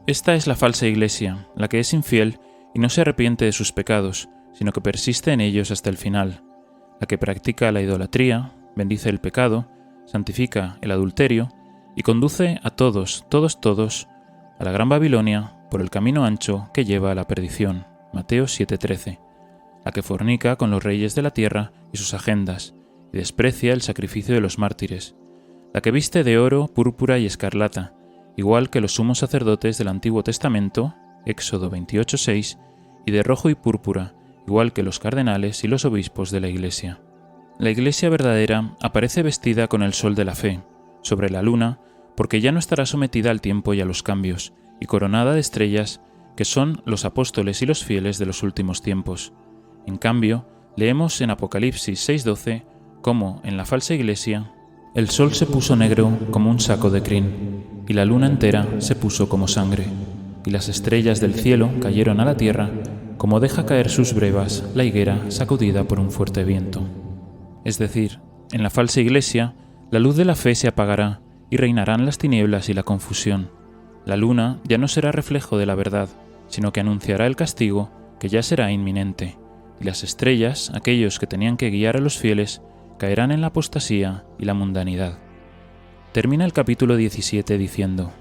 Esta es la falsa Iglesia, la que es infiel y no se arrepiente de sus pecados, sino que persiste en ellos hasta el final, la que practica la idolatría, bendice el pecado, santifica el adulterio y conduce a todos a la Gran Babilonia por el camino ancho que lleva a la perdición, Mateo 7:13, la que fornica con los reyes de la tierra y sus agendas, y desprecia el sacrificio de los mártires, la que viste de oro, púrpura y escarlata, igual que los sumos sacerdotes del Antiguo Testamento, Éxodo 28:6, y de rojo y púrpura, igual que los cardenales y los obispos de la Iglesia. La Iglesia verdadera aparece vestida con el sol de la fe, sobre la luna, porque ya no estará sometida al tiempo y a los cambios, y coronada de estrellas, que son los apóstoles y los fieles de los últimos tiempos. En cambio, leemos en Apocalipsis 6:12 cómo, en la falsa Iglesia, el sol se puso negro como un saco de crin, y la luna entera se puso como sangre, y las estrellas del cielo cayeron a la tierra, como deja caer sus brevas la higuera sacudida por un fuerte viento. Es decir, en la falsa Iglesia, la luz de la fe se apagará y reinarán las tinieblas y la confusión. La luna ya no será reflejo de la verdad, sino que anunciará el castigo que ya será inminente, y las estrellas, aquellos que tenían que guiar a los fieles, caerán en la apostasía y la mundanidad. Termina el capítulo 17 diciendo: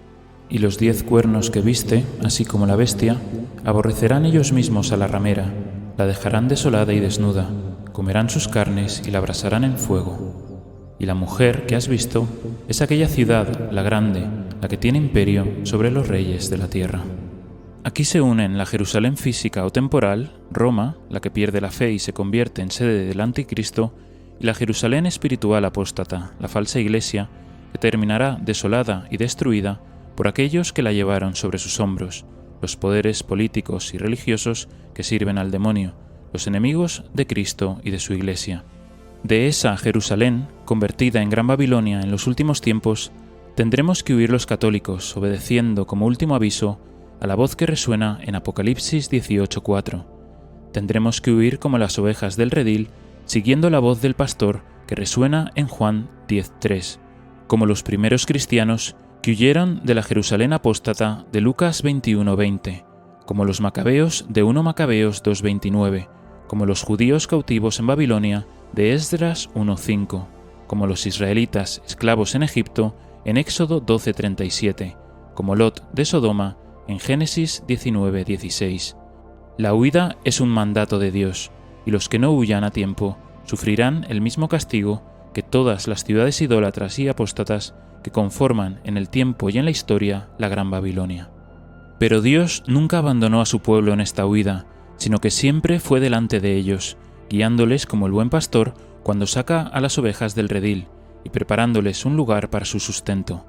Y los 10 cuernos que viste, así como la bestia, aborrecerán ellos mismos a la ramera, la dejarán desolada y desnuda, comerán sus carnes y la abrasarán en fuego. Y la mujer que has visto es aquella ciudad, la grande, la que tiene imperio sobre los reyes de la tierra. Aquí se unen la Jerusalén física o temporal, Roma, la que pierde la fe y se convierte en sede del anticristo, y la Jerusalén espiritual apóstata, la falsa iglesia, que terminará desolada y destruida por aquellos que la llevaron sobre sus hombros, los poderes políticos y religiosos que sirven al demonio, los enemigos de Cristo y de su iglesia. De esa Jerusalén, convertida en Gran Babilonia en los últimos tiempos, tendremos que huir los católicos, obedeciendo como último aviso a la voz que resuena en Apocalipsis 18:4. Tendremos que huir como las ovejas del redil, siguiendo la voz del pastor que resuena en Juan 10:3, como los primeros cristianos que huyeron de la Jerusalén apóstata de Lucas 21:20, como los macabeos de 1 Macabeos 2:29, como los judíos cautivos en Babilonia de Esdras 1:5, como los israelitas esclavos en Egipto en Éxodo 12:37, como Lot de Sodoma en Génesis 19:16. La huida es un mandato de Dios, y los que no huyan a tiempo sufrirán el mismo castigo que todas las ciudades idólatras y apóstatas que conforman en el tiempo y en la historia la Gran Babilonia. Pero Dios nunca abandonó a su pueblo en esta huida, sino que siempre fue delante de ellos, guiándoles como el buen pastor cuando saca a las ovejas del redil y preparándoles un lugar para su sustento.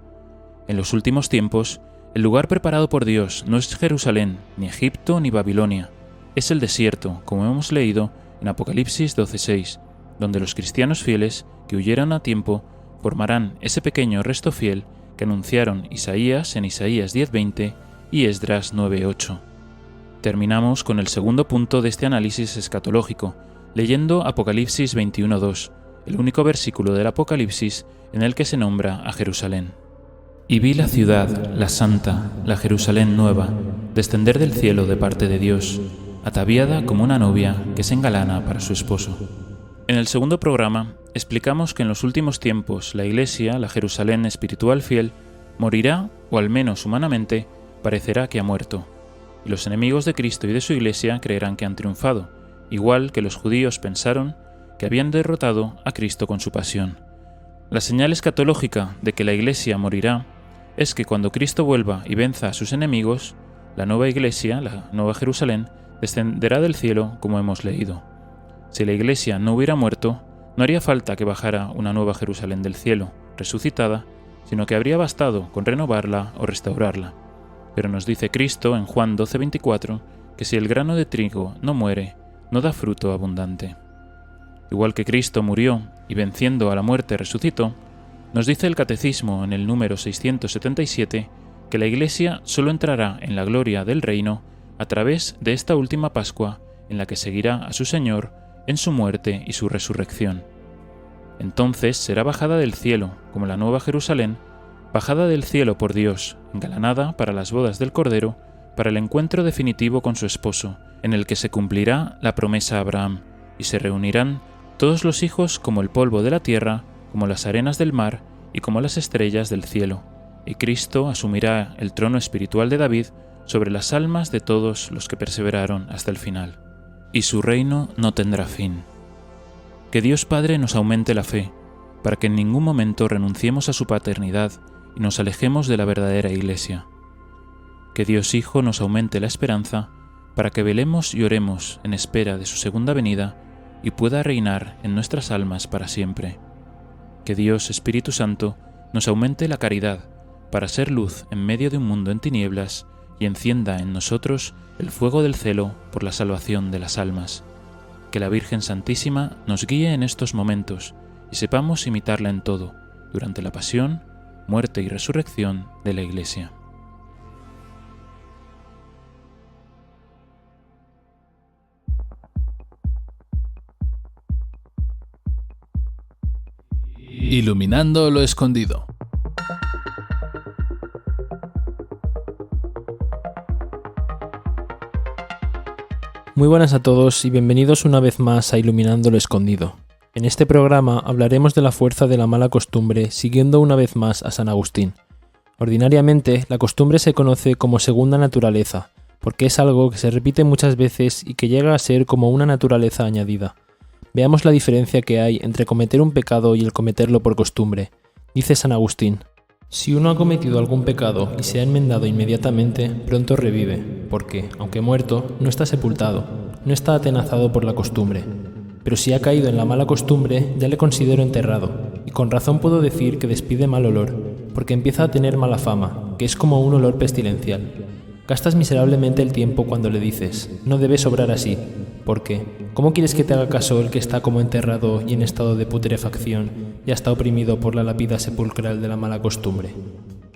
En los últimos tiempos, el lugar preparado por Dios no es Jerusalén, ni Egipto, ni Babilonia, es el desierto, como hemos leído en Apocalipsis 12:6, donde los cristianos fieles que huyeron a tiempo formarán ese pequeño resto fiel que anunciaron Isaías en Isaías 10:20 y Esdras 9:8. Terminamos con el segundo punto de este análisis escatológico, leyendo Apocalipsis 21:2, el único versículo del Apocalipsis en el que se nombra a Jerusalén. Y vi la ciudad, la santa, la Jerusalén nueva, descender del cielo de parte de Dios, ataviada como una novia que se engalana para su esposo. En el segundo programa explicamos que en los últimos tiempos la Iglesia, la Jerusalén espiritual fiel, morirá, o al menos humanamente, parecerá que ha muerto, y los enemigos de Cristo y de su Iglesia creerán que han triunfado, igual que los judíos pensaron que habían derrotado a Cristo con su pasión. La señal escatológica de que la Iglesia morirá es que cuando Cristo vuelva y venza a sus enemigos, la nueva Iglesia, la nueva Jerusalén, descenderá del cielo como hemos leído. Si la Iglesia no hubiera muerto, no haría falta que bajara una nueva Jerusalén del cielo, resucitada, sino que habría bastado con renovarla o restaurarla. Pero nos dice Cristo en Juan 12:24 que si el grano de trigo no muere, no da fruto abundante. Igual que Cristo murió y venciendo a la muerte resucitó, nos dice el Catecismo en el número 677 que la Iglesia solo entrará en la gloria del reino a través de esta última Pascua en la que seguirá a su Señor en su muerte y su resurrección. Entonces será bajada del cielo, como la nueva Jerusalén, bajada del cielo por Dios, engalanada para las bodas del Cordero, para el encuentro definitivo con su esposo, en el que se cumplirá la promesa a Abraham, y se reunirán todos los hijos como el polvo de la tierra, como las arenas del mar y como las estrellas del cielo, y Cristo asumirá el trono espiritual de David sobre las almas de todos los que perseveraron hasta el final. Y su reino no tendrá fin. Que Dios Padre nos aumente la fe, para que en ningún momento renunciemos a su paternidad y nos alejemos de la verdadera Iglesia. Que Dios Hijo nos aumente la esperanza, para que velemos y oremos en espera de su segunda venida y pueda reinar en nuestras almas para siempre. Que Dios Espíritu Santo nos aumente la caridad, para ser luz en medio de un mundo en tinieblas y encienda en nosotros el fuego del celo por la salvación de las almas. Que la Virgen Santísima nos guíe en estos momentos y sepamos imitarla en todo, durante la pasión, muerte y resurrección de la Iglesia. Iluminando lo escondido. Muy buenas a todos y bienvenidos una vez más a Iluminando lo escondido. En este programa hablaremos de la fuerza de la mala costumbre siguiendo una vez más a San Agustín. Ordinariamente, la costumbre se conoce como segunda naturaleza, porque es algo que se repite muchas veces y que llega a ser como una naturaleza añadida. Veamos la diferencia que hay entre cometer un pecado y el cometerlo por costumbre. Dice San Agustín: Si uno ha cometido algún pecado y se ha enmendado inmediatamente, pronto revive, porque, aunque muerto, no está sepultado, no está atenazado por la costumbre. Pero si ha caído en la mala costumbre, ya le considero enterrado, y con razón puedo decir que despide mal olor, porque empieza a tener mala fama, que es como un olor pestilencial. Gastas miserablemente el tiempo cuando le dices, no debes obrar así, porque, ¿cómo quieres que te haga caso el que está como enterrado y en estado de putrefacción y está oprimido por la lápida sepulcral de la mala costumbre?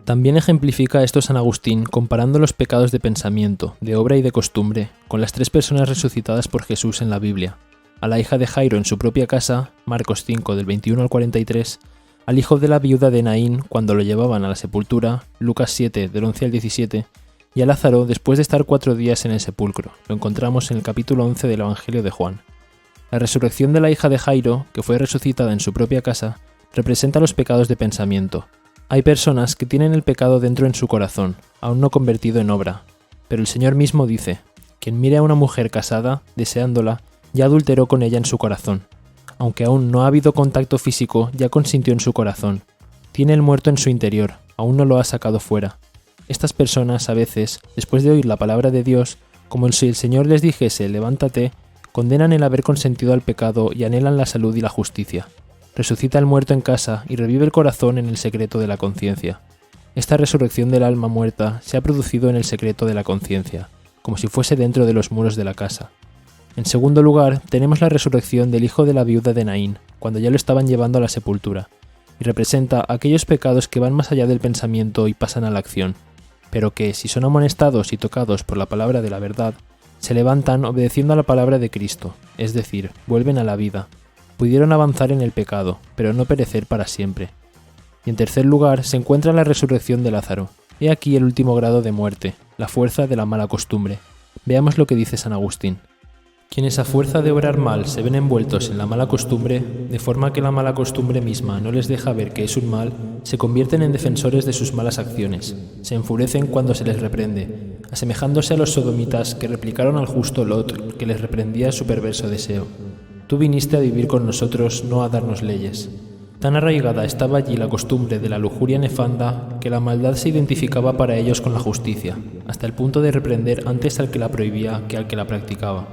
También ejemplifica esto San Agustín comparando los pecados de pensamiento, de obra y de costumbre con las 3 personas resucitadas por Jesús en la Biblia: a la hija de Jairo en su propia casa, Marcos 5 del 21 al 43, al hijo de la viuda de Naín cuando lo llevaban a la sepultura, Lucas 7 del 11 al 17, y a Lázaro después de estar 4 días en el sepulcro. Lo encontramos en el capítulo 11 del Evangelio de Juan. La resurrección de la hija de Jairo, que fue resucitada en su propia casa, representa los pecados de pensamiento. Hay personas que tienen el pecado dentro en su corazón, aún no convertido en obra, pero el Señor mismo dice: quien mire a una mujer casada, deseándola, ya adulteró con ella en su corazón. Aunque aún no ha habido contacto físico, ya consintió en su corazón. Tiene el muerto en su interior, aún no lo ha sacado fuera. Estas personas, a veces, después de oír la palabra de Dios, como si el Señor les dijese levántate, condenan el haber consentido al pecado y anhelan la salud y la justicia. Resucita el muerto en casa y revive el corazón en el secreto de la conciencia. Esta resurrección del alma muerta se ha producido en el secreto de la conciencia, como si fuese dentro de los muros de la casa. En segundo lugar, tenemos la resurrección del hijo de la viuda de Naín, cuando ya lo estaban llevando a la sepultura, y representa aquellos pecados que van más allá del pensamiento y pasan a la acción, pero que, si son amonestados y tocados por la palabra de la verdad, se levantan obedeciendo a la palabra de Cristo, es decir, vuelven a la vida. Pudieron avanzar en el pecado, pero no perecer para siempre. Y en tercer lugar se encuentra la resurrección de Lázaro. He aquí el último grado de muerte, la fuerza de la mala costumbre. Veamos lo que dice San Agustín. Quienes a fuerza de obrar mal se ven envueltos en la mala costumbre, de forma que la mala costumbre misma no les deja ver que es un mal, se convierten en defensores de sus malas acciones, se enfurecen cuando se les reprende, asemejándose a los sodomitas que replicaron al justo Lot que les reprendía su perverso deseo. Tú viniste a vivir con nosotros, no a darnos leyes. Tan arraigada estaba allí la costumbre de la lujuria nefanda que la maldad se identificaba para ellos con la justicia, hasta el punto de reprender antes al que la prohibía que al que la practicaba.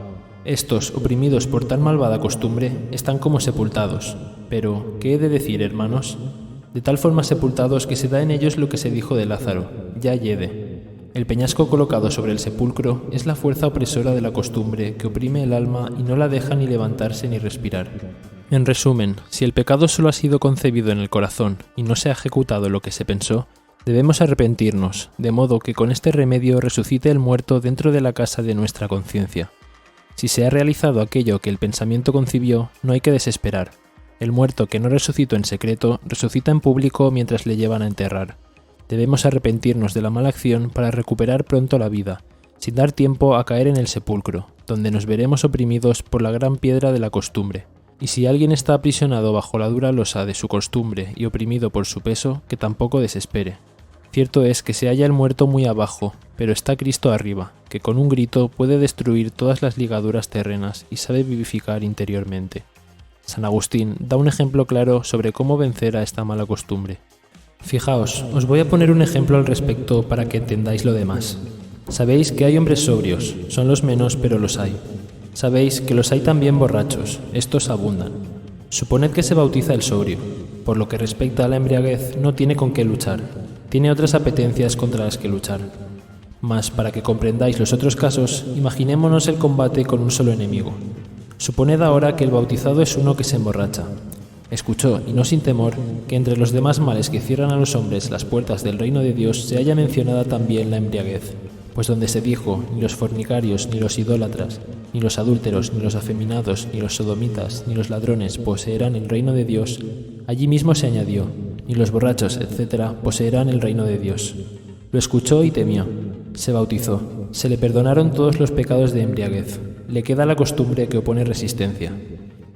Estos, oprimidos por tan malvada costumbre, están como sepultados. Pero, ¿qué he de decir, hermanos? De tal forma sepultados que se da en ellos lo que se dijo de Lázaro, ya yede. El peñasco colocado sobre el sepulcro es la fuerza opresora de la costumbre que oprime el alma y no la deja ni levantarse ni respirar. En resumen, si el pecado solo ha sido concebido en el corazón y no se ha ejecutado lo que se pensó, debemos arrepentirnos, de modo que con este remedio resucite el muerto dentro de la casa de nuestra conciencia. Si se ha realizado aquello que el pensamiento concibió, no hay que desesperar. El muerto que no resucitó en secreto, resucita en público mientras le llevan a enterrar. Debemos arrepentirnos de la mala acción para recuperar pronto la vida, sin dar tiempo a caer en el sepulcro, donde nos veremos oprimidos por la gran piedra de la costumbre. Y si alguien está aprisionado bajo la dura losa de su costumbre y oprimido por su peso, que tampoco desespere. Cierto es que se halla el muerto muy abajo, pero está Cristo arriba, que con un grito puede destruir todas las ligaduras terrenas y sabe vivificar interiormente. San Agustín da un ejemplo claro sobre cómo vencer a esta mala costumbre. Fijaos, os voy a poner un ejemplo al respecto para que entendáis lo demás. Sabéis que hay hombres sobrios, son los menos pero los hay. Sabéis que los hay también borrachos, estos abundan. Suponed que se bautiza el sobrio. Por lo que respecta a la embriaguez, no tiene con qué luchar. Tiene otras apetencias contra las que luchar. Mas, para que comprendáis los otros casos, imaginémonos el combate con un solo enemigo. Suponed ahora que el bautizado es uno que se emborracha. Escuchó, y no sin temor, que entre los demás males que cierran a los hombres las puertas del reino de Dios se haya mencionada también la embriaguez. Pues donde se dijo, ni los fornicarios, ni los idólatras, ni los adúlteros, ni los afeminados, ni los sodomitas, ni los ladrones poseerán el reino de Dios, allí mismo se añadió, ni los borrachos, etc., poseerán el reino de Dios. Lo escuchó y temió. Se bautizó. Se le perdonaron todos los pecados de embriaguez. Le queda la costumbre que opone resistencia.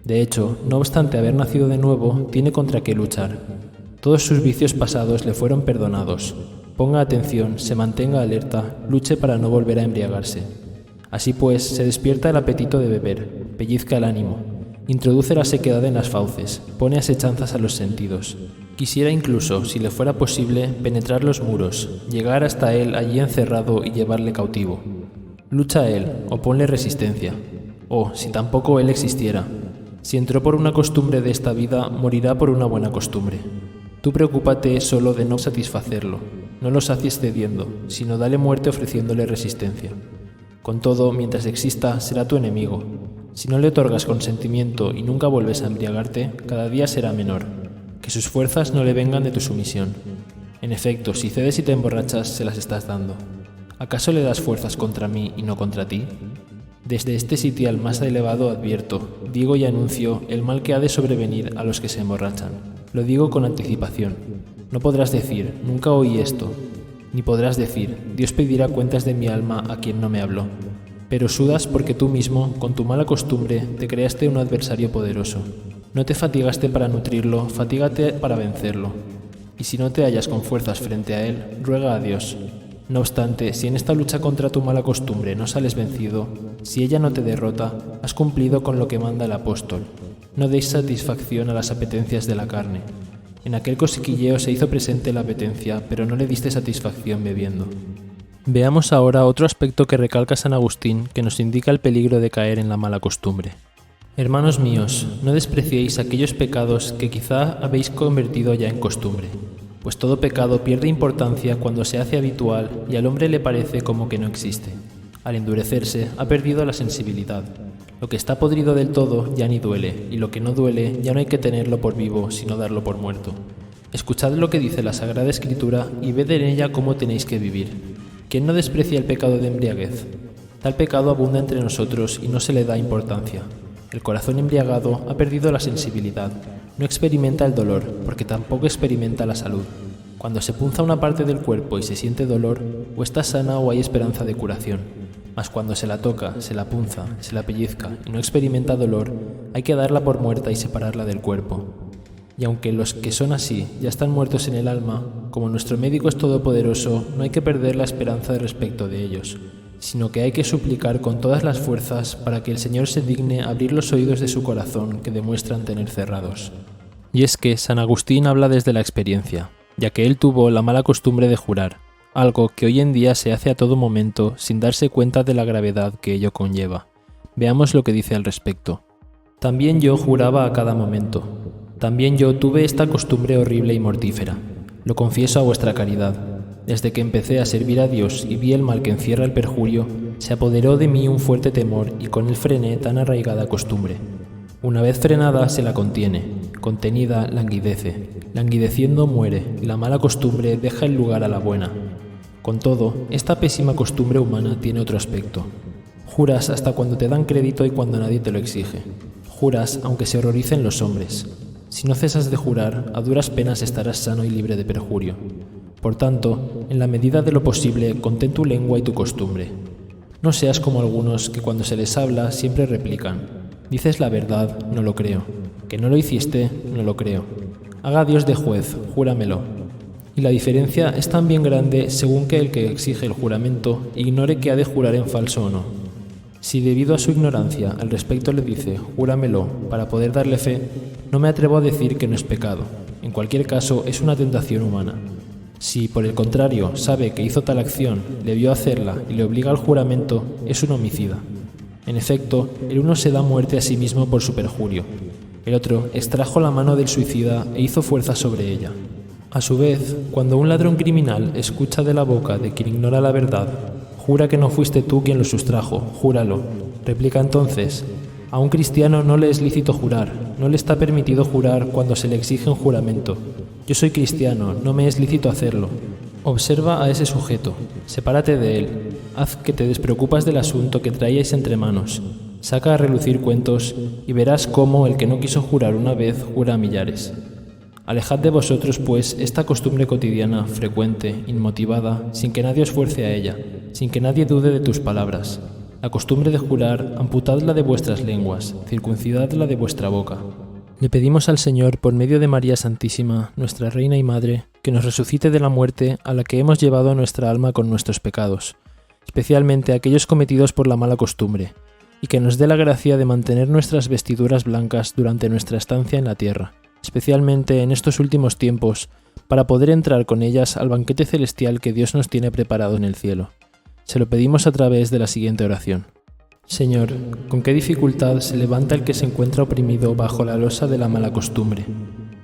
De hecho, no obstante haber nacido de nuevo, tiene contra qué luchar. Todos sus vicios pasados le fueron perdonados. Ponga atención, se mantenga alerta, luche para no volver a embriagarse. Así pues, se despierta el apetito de beber, pellizca el ánimo, introduce la sequedad en las fauces, pone asechanzas a los sentidos. Quisiera incluso, si le fuera posible, penetrar los muros, llegar hasta él allí encerrado y llevarle cautivo. Lucha a él, o ponle resistencia. O, si tampoco él existiera, si entró por una costumbre de esta vida, morirá por una buena costumbre. Tú preocúpate solo de no satisfacerlo, no lo sacies cediendo, sino dale muerte ofreciéndole resistencia. Con todo, mientras exista, será tu enemigo. Si no le otorgas consentimiento y nunca vuelves a embriagarte, cada día será menor. Que sus fuerzas no le vengan de tu sumisión. En efecto, si cedes y te emborrachas, se las estás dando. ¿Acaso le das fuerzas contra mí y no contra ti? Desde este sitio al más elevado advierto, digo y anuncio el mal que ha de sobrevenir a los que se emborrachan. Lo digo con anticipación. No podrás decir, nunca oí esto, ni podrás decir, Dios pedirá cuentas de mi alma a quien no me habló. Pero sudas porque tú mismo, con tu mala costumbre, te creaste un adversario poderoso. No te fatigaste para nutrirlo, fatígate para vencerlo. Y si no te hallas con fuerzas frente a él, ruega a Dios. No obstante, si en esta lucha contra tu mala costumbre no sales vencido, si ella no te derrota, has cumplido con lo que manda el apóstol. No deis satisfacción a las apetencias de la carne. En aquel cosquilleo se hizo presente la apetencia, pero no le diste satisfacción bebiendo. Veamos ahora otro aspecto que recalca San Agustín, que nos indica el peligro de caer en la mala costumbre. Hermanos míos, no despreciéis aquellos pecados que quizá habéis convertido ya en costumbre, pues todo pecado pierde importancia cuando se hace habitual y al hombre le parece como que no existe. Al endurecerse, ha perdido la sensibilidad. Lo que está podrido del todo ya ni duele, y lo que no duele ya no hay que tenerlo por vivo, sino darlo por muerto. Escuchad lo que dice la Sagrada Escritura y ved en ella cómo tenéis que vivir. ¿Quién no desprecia el pecado de embriaguez? Tal pecado abunda entre nosotros y no se le da importancia. El corazón embriagado ha perdido la sensibilidad, no experimenta el dolor, porque tampoco experimenta la salud. Cuando se punza una parte del cuerpo y se siente dolor, o está sana o hay esperanza de curación. Mas cuando se la toca, se la punza, se la pellizca y no experimenta dolor, hay que darla por muerta y separarla del cuerpo. Y aunque los que son así ya están muertos en el alma, como nuestro médico es todopoderoso, no hay que perder la esperanza respecto de ellos, sino que hay que suplicar con todas las fuerzas para que el Señor se digne abrir los oídos de su corazón que demuestran tener cerrados. Y es que San Agustín habla desde la experiencia, ya que él tuvo la mala costumbre de jurar, algo que hoy en día se hace a todo momento sin darse cuenta de la gravedad que ello conlleva. Veamos lo que dice al respecto. También yo juraba a cada momento. También yo tuve esta costumbre horrible y mortífera. Lo confieso a vuestra caridad. Desde que empecé a servir a Dios y vi el mal que encierra el perjurio, se apoderó de mí un fuerte temor y con él frené tan arraigada costumbre. Una vez frenada se la contiene, contenida languidece, languideciendo muere, y la mala costumbre deja el lugar a la buena. Con todo, esta pésima costumbre humana tiene otro aspecto. Juras hasta cuando te dan crédito y cuando nadie te lo exige. Juras aunque se horroricen los hombres. Si no cesas de jurar, a duras penas estarás sano y libre de perjurio. Por tanto, en la medida de lo posible, contén tu lengua y tu costumbre. No seas como algunos que cuando se les habla siempre replican: dices la verdad, no lo creo. Que no lo hiciste, no lo creo. Haga Dios de juez, júramelo. Y la diferencia es tan bien grande según que el que exige el juramento ignore que ha de jurar en falso o no. Si debido a su ignorancia al respecto le dice júramelo para poder darle fe, no me atrevo a decir que no es pecado. En cualquier caso, es una tentación humana. Si, por el contrario, sabe que hizo tal acción, le vio hacerla y le obliga al juramento, es un homicida. En efecto, el uno se da muerte a sí mismo por su perjurio. El otro extrajo la mano del suicida e hizo fuerza sobre ella. A su vez, cuando un ladrón criminal escucha de la boca de quien ignora la verdad, jura que no fuiste tú quien lo sustrajo, júralo. Replica entonces: a un cristiano no le es lícito jurar, no le está permitido jurar cuando se le exige un juramento. Yo soy cristiano, no me es lícito hacerlo. Observa a ese sujeto, sepárate de él, haz que te despreocupas del asunto que traíais entre manos, saca a relucir cuentos y verás cómo el que no quiso jurar una vez jura a millares. Alejad de vosotros, pues, esta costumbre cotidiana, frecuente, inmotivada, sin que nadie os fuerce a ella, sin que nadie dude de tus palabras. La costumbre de jurar, amputadla de vuestras lenguas, circuncidadla de vuestra boca. Le pedimos al Señor, por medio de María Santísima, nuestra Reina y Madre, que nos resucite de la muerte a la que hemos llevado nuestra alma con nuestros pecados, especialmente aquellos cometidos por la mala costumbre, y que nos dé la gracia de mantener nuestras vestiduras blancas durante nuestra estancia en la tierra, especialmente en estos últimos tiempos, para poder entrar con ellas al banquete celestial que Dios nos tiene preparado en el cielo. Se lo pedimos a través de la siguiente oración. Señor, con qué dificultad se levanta el que se encuentra oprimido bajo la losa de la mala costumbre,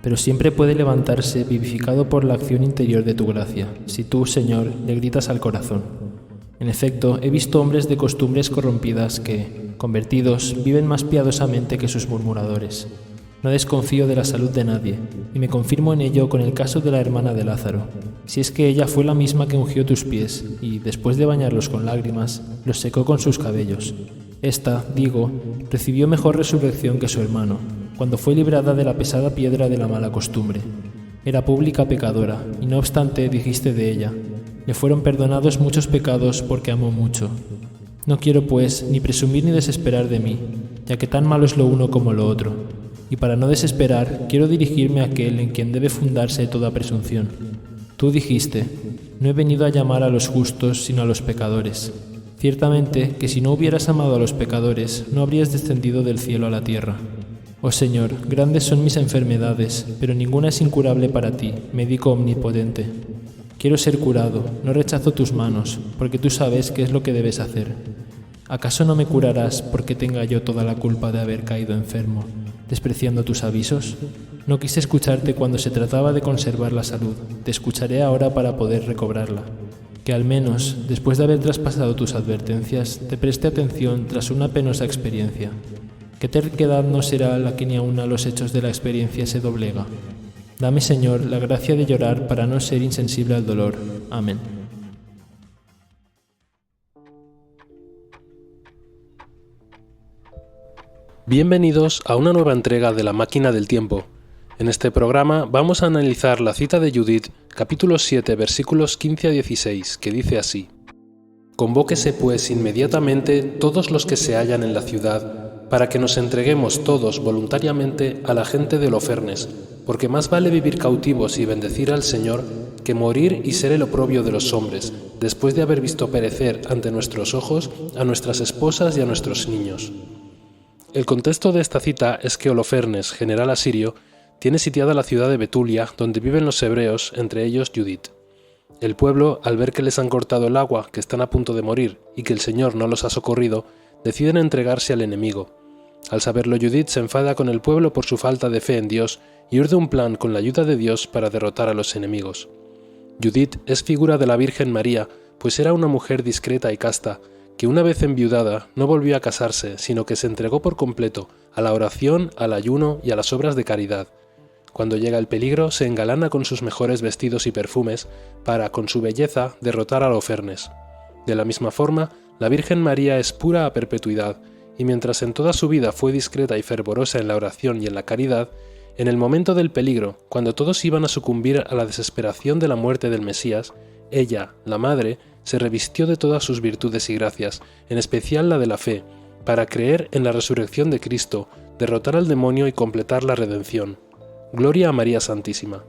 pero siempre puede levantarse vivificado por la acción interior de tu gracia, si tú, Señor, le gritas al corazón. En efecto, he visto hombres de costumbres corrompidas que, convertidos, viven más piadosamente que sus murmuradores. No desconfío de la salud de nadie, y me confirmo en ello con el caso de la hermana de Lázaro. Si es que ella fue la misma que ungió tus pies, y, después de bañarlos con lágrimas, los secó con sus cabellos. Esta, digo, recibió mejor resurrección que su hermano, cuando fue librada de la pesada piedra de la mala costumbre. Era pública pecadora, y no obstante dijiste de ella, le fueron perdonados muchos pecados porque amó mucho. No quiero, pues, ni presumir ni desesperar de mí, ya que tan malo es lo uno como lo otro. Y para no desesperar, quiero dirigirme a aquel en quien debe fundarse toda presunción. Tú dijiste, no he venido a llamar a los justos, sino a los pecadores. Ciertamente que si no hubieras amado a los pecadores, no habrías descendido del cielo a la tierra. Oh Señor, grandes son mis enfermedades, pero ninguna es incurable para ti, médico omnipotente. Quiero ser curado, no rechazo tus manos, porque tú sabes qué es lo que debes hacer. ¿Acaso no me curarás porque tenga yo toda la culpa de haber caído enfermo, despreciando tus avisos? No quise escucharte cuando se trataba de conservar la salud, te escucharé ahora para poder recobrarla. Que al menos, después de haber traspasado tus advertencias, te preste atención tras una penosa experiencia. ¿Qué terquedad no será la que ni aun a los hechos de la experiencia se doblega? Dame, Señor, la gracia de llorar para no ser insensible al dolor. Amén. Bienvenidos a una nueva entrega de La Máquina del Tiempo. En este programa vamos a analizar la cita de Judith, capítulo 7, versículos 15 a 16, que dice así: Convóquese pues inmediatamente todos los que se hallan en la ciudad, para que nos entreguemos todos voluntariamente a la gente de Holofernes, porque más vale vivir cautivos y bendecir al Señor que morir y ser el oprobio de los hombres, después de haber visto perecer ante nuestros ojos a nuestras esposas y a nuestros niños. El contexto de esta cita es que Holofernes, general asirio, tiene sitiada la ciudad de Betulia, donde viven los hebreos, entre ellos Judith. El pueblo, al ver que les han cortado el agua, que están a punto de morir y que el Señor no los ha socorrido, deciden entregarse al enemigo. Al saberlo, Judith se enfada con el pueblo por su falta de fe en Dios y urde un plan con la ayuda de Dios para derrotar a los enemigos. Judith es figura de la Virgen María, pues era una mujer discreta y casta, que una vez enviudada no volvió a casarse, sino que se entregó por completo a la oración, al ayuno y a las obras de caridad. Cuando llega el peligro, se engalana con sus mejores vestidos y perfumes para, con su belleza, derrotar a Holofernes. De la misma forma, la Virgen María es pura a perpetuidad, y mientras en toda su vida fue discreta y fervorosa en la oración y en la caridad, en el momento del peligro, cuando todos iban a sucumbir a la desesperación de la muerte del Mesías, ella, la Madre, se revistió de todas sus virtudes y gracias, en especial la de la fe, para creer en la resurrección de Cristo, derrotar al demonio y completar la redención. Gloria a María Santísima.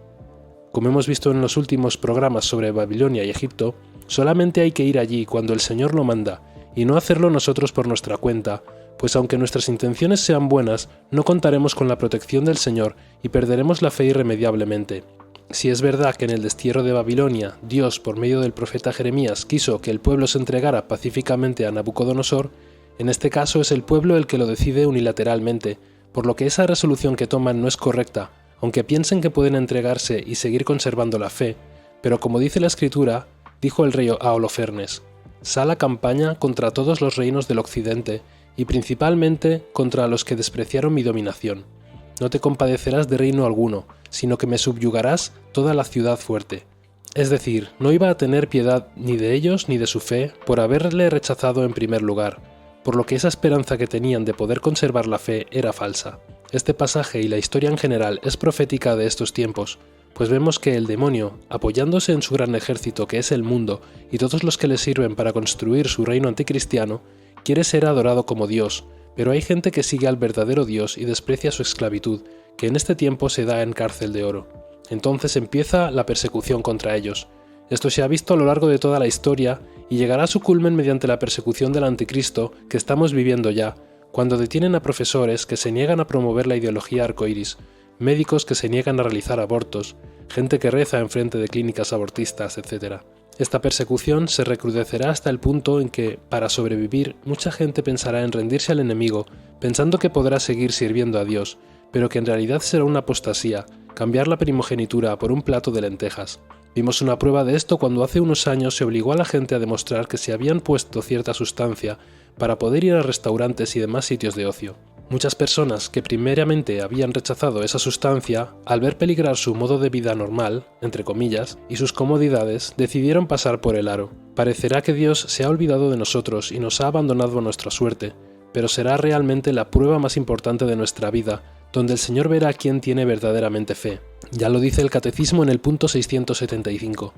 Como hemos visto en los últimos programas sobre Babilonia y Egipto, solamente hay que ir allí cuando el Señor lo manda, y no hacerlo nosotros por nuestra cuenta, pues aunque nuestras intenciones sean buenas, no contaremos con la protección del Señor y perderemos la fe irremediablemente. Si es verdad que en el destierro de Babilonia, Dios, por medio del profeta Jeremías, quiso que el pueblo se entregara pacíficamente a Nabucodonosor, en este caso es el pueblo el que lo decide unilateralmente, por lo que esa resolución que toman no es correcta, aunque piensen que pueden entregarse y seguir conservando la fe, pero como dice la Escritura, dijo el rey a Holofernes: «Sal a campaña contra todos los reinos del occidente, y principalmente contra los que despreciaron mi dominación. No te compadecerás de reino alguno, sino que me subyugarás toda la ciudad fuerte». Es decir, no iba a tener piedad ni de ellos ni de su fe por haberle rechazado en primer lugar, por lo que esa esperanza que tenían de poder conservar la fe era falsa. Este pasaje y la historia en general es profética de estos tiempos, pues vemos que el demonio, apoyándose en su gran ejército que es el mundo y todos los que le sirven para construir su reino anticristiano, quiere ser adorado como Dios, pero hay gente que sigue al verdadero Dios y desprecia su esclavitud, que en este tiempo se da en cárcel de oro. Entonces empieza la persecución contra ellos. Esto se ha visto a lo largo de toda la historia y llegará a su culmen mediante la persecución del anticristo que estamos viviendo ya, cuando detienen a profesores que se niegan a promover la ideología arcoíris, médicos que se niegan a realizar abortos, gente que reza enfrente de clínicas abortistas, etc. Esta persecución se recrudecerá hasta el punto en que, para sobrevivir, mucha gente pensará en rendirse al enemigo, pensando que podrá seguir sirviendo a Dios, pero que en realidad será una apostasía, cambiar la primogenitura por un plato de lentejas. Vimos una prueba de esto cuando hace unos años se obligó a la gente a demostrar que se habían puesto cierta sustancia para poder ir a restaurantes y demás sitios de ocio. Muchas personas que primeramente habían rechazado esa sustancia, al ver peligrar su modo de vida normal, entre comillas, y sus comodidades, decidieron pasar por el aro. Parecerá que Dios se ha olvidado de nosotros y nos ha abandonado a nuestra suerte, pero será realmente la prueba más importante de nuestra vida, donde el Señor verá quién tiene verdaderamente fe. Ya lo dice el Catecismo en el punto 675.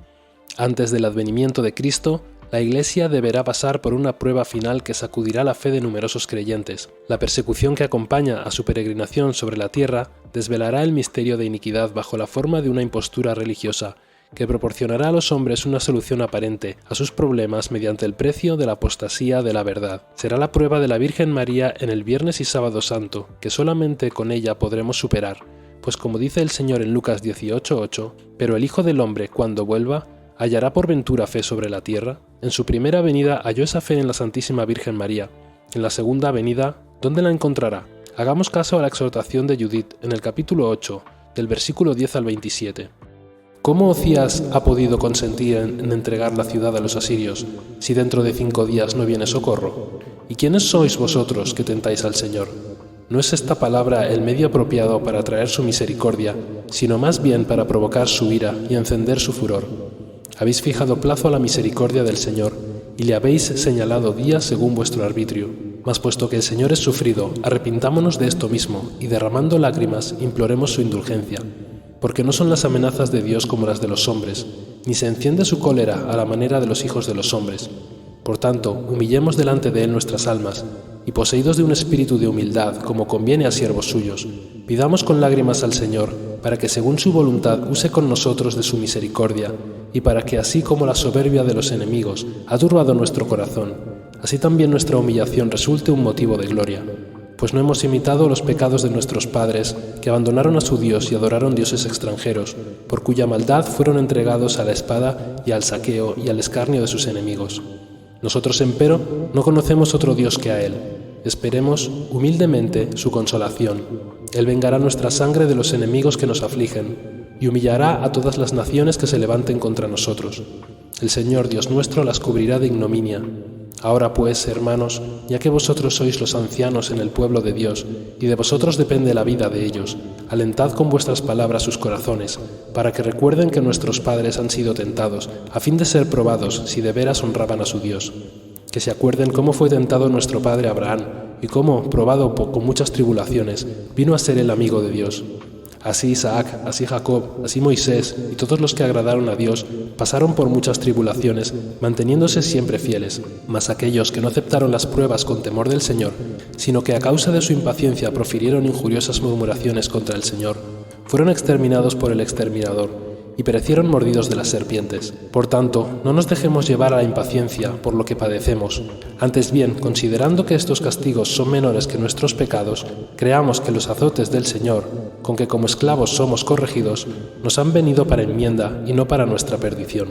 Antes del advenimiento de Cristo, la Iglesia deberá pasar por una prueba final que sacudirá la fe de numerosos creyentes. La persecución que acompaña a su peregrinación sobre la tierra desvelará el misterio de iniquidad bajo la forma de una impostura religiosa, que proporcionará a los hombres una solución aparente a sus problemas mediante el precio de la apostasía de la verdad. Será la prueba de la Virgen María en el Viernes y Sábado Santo, que solamente con ella podremos superar, pues como dice el Señor en Lucas 18:8, «Pero el Hijo del Hombre, cuando vuelva, ¿hallará por ventura fe sobre la tierra?» En su primera venida halló esa fe en la Santísima Virgen María. En la segunda venida, ¿dónde la encontrará? Hagamos caso a la exhortación de Judith en el capítulo 8, del versículo 10 al 27. ¿Cómo Ocías ha podido consentir en entregar la ciudad a los asirios, si dentro de 5 días no viene socorro? ¿Y quiénes sois vosotros que tentáis al Señor? No es esta palabra el medio apropiado para traer su misericordia, sino más bien para provocar su ira y encender su furor. Habéis fijado plazo a la misericordia del Señor, y le habéis señalado día según vuestro arbitrio. Mas puesto que el Señor es sufrido, arrepintámonos de esto mismo, y derramando lágrimas, imploremos su indulgencia. Porque no son las amenazas de Dios como las de los hombres, ni se enciende su cólera a la manera de los hijos de los hombres. Por tanto, humillemos delante de Él nuestras almas, y poseídos de un espíritu de humildad, como conviene a siervos suyos, pidamos con lágrimas al Señor, para que según su voluntad use con nosotros de su misericordia, y para que así como la soberbia de los enemigos ha turbado nuestro corazón, así también nuestra humillación resulte un motivo de gloria. Pues no hemos imitado los pecados de nuestros padres, que abandonaron a su Dios y adoraron dioses extranjeros, por cuya maldad fueron entregados a la espada y al saqueo y al escarnio de sus enemigos. Nosotros, empero, no conocemos otro Dios que a Él. Esperemos humildemente su consolación. Él vengará nuestra sangre de los enemigos que nos afligen, y humillará a todas las naciones que se levanten contra nosotros. El Señor Dios nuestro las cubrirá de ignominia. Ahora pues, hermanos, ya que vosotros sois los ancianos en el pueblo de Dios, y de vosotros depende la vida de ellos, alentad con vuestras palabras sus corazones, para que recuerden que nuestros padres han sido tentados, a fin de ser probados si de veras honraban a su Dios. Que se acuerden cómo fue tentado nuestro padre Abraham, y cómo, probado con muchas tribulaciones, vino a ser el amigo de Dios. Así Isaac, así Jacob, así Moisés y todos los que agradaron a Dios pasaron por muchas tribulaciones, manteniéndose siempre fieles. Mas aquellos que no aceptaron las pruebas con temor del Señor, sino que a causa de su impaciencia profirieron injuriosas murmuraciones contra el Señor, fueron exterminados por el exterminador y perecieron mordidos de las serpientes. Por tanto, no nos dejemos llevar a la impaciencia por lo que padecemos. Antes bien, considerando que estos castigos son menores que nuestros pecados, creamos que los azotes del Señor, con que como esclavos somos corregidos, nos han venido para enmienda y no para nuestra perdición.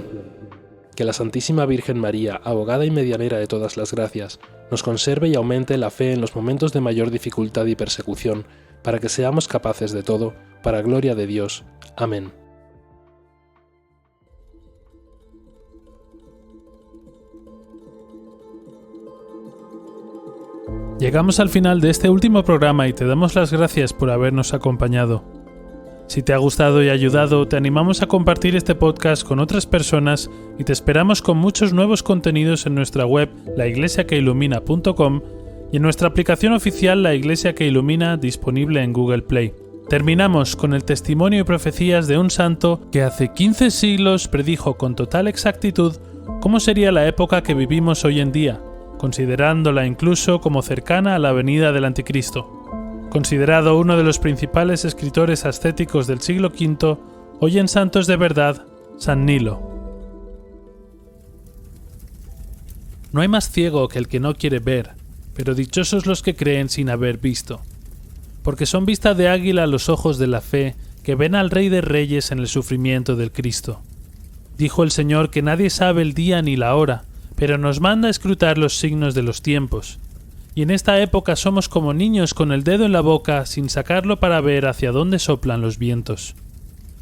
Que la Santísima Virgen María, abogada y medianera de todas las gracias, nos conserve y aumente la fe en los momentos de mayor dificultad y persecución, para que seamos capaces de todo, para gloria de Dios. Amén. Llegamos al final de este último programa y te damos las gracias por habernos acompañado. Si te ha gustado y ayudado, te animamos a compartir este podcast con otras personas y te esperamos con muchos nuevos contenidos en nuestra web laiglesiaqueilumina.com y en nuestra aplicación oficial La Iglesia que Ilumina, disponible en Google Play. Terminamos con el testimonio y profecías de un santo que hace 15 siglos predijo con total exactitud cómo sería la época que vivimos hoy en día, considerándola incluso como cercana a la venida del Anticristo. Considerado uno de los principales escritores ascéticos del siglo V, hoy en Santos de Verdad, San Nilo. No hay más ciego que el que no quiere ver, pero dichosos los que creen sin haber visto. porque son vista de águila a los ojos de la fe, que ven al Rey de Reyes en el sufrimiento del Cristo. Dijo el Señor que nadie sabe el día ni la hora, pero nos manda a escrutar los signos de los tiempos. Y en esta época somos como niños con el dedo en la boca sin sacarlo para ver hacia dónde soplan los vientos.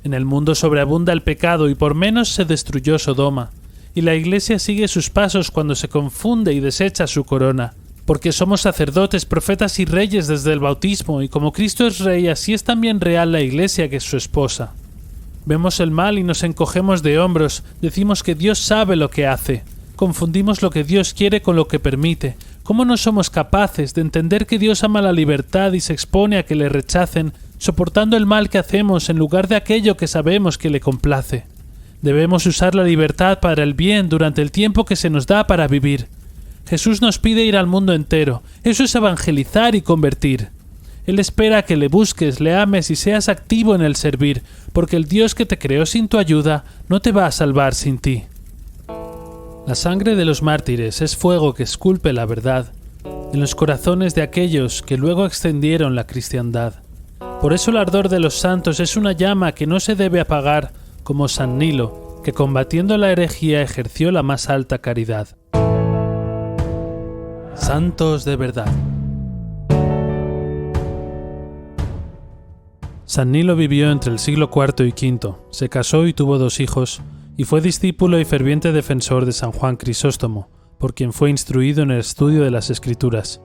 En el mundo sobreabunda el pecado y por menos se destruyó Sodoma, y la Iglesia sigue sus pasos cuando se confunde y desecha su corona, porque somos sacerdotes, profetas y reyes desde el bautismo, y como Cristo es Rey, así es también real la Iglesia que es su esposa. Vemos el mal y nos encogemos de hombros, decimos que Dios sabe lo que hace, confundimos lo que Dios quiere con lo que permite. ¿Cómo no somos capaces de entender que Dios ama la libertad y se expone a que le rechacen, soportando el mal que hacemos en lugar de aquello que sabemos que le complace? Debemos usar la libertad para el bien durante el tiempo que se nos da para vivir. Jesús nos pide ir al mundo entero. Eso es evangelizar y convertir. Él espera que le busques, le ames y seas activo en el servir, porque el Dios que te creó sin tu ayuda no te va a salvar sin ti. La sangre de los mártires es fuego que esculpe la verdad en los corazones de aquellos que luego extendieron la cristiandad. Por eso el ardor de los santos es una llama que no se debe apagar, como San Nilo, que combatiendo la herejía ejerció la más alta caridad. Santos de verdad. San Nilo vivió entre el siglo IV y V, se casó y tuvo 2 hijos, y fue discípulo y ferviente defensor de San Juan Crisóstomo, por quien fue instruido en el estudio de las Escrituras.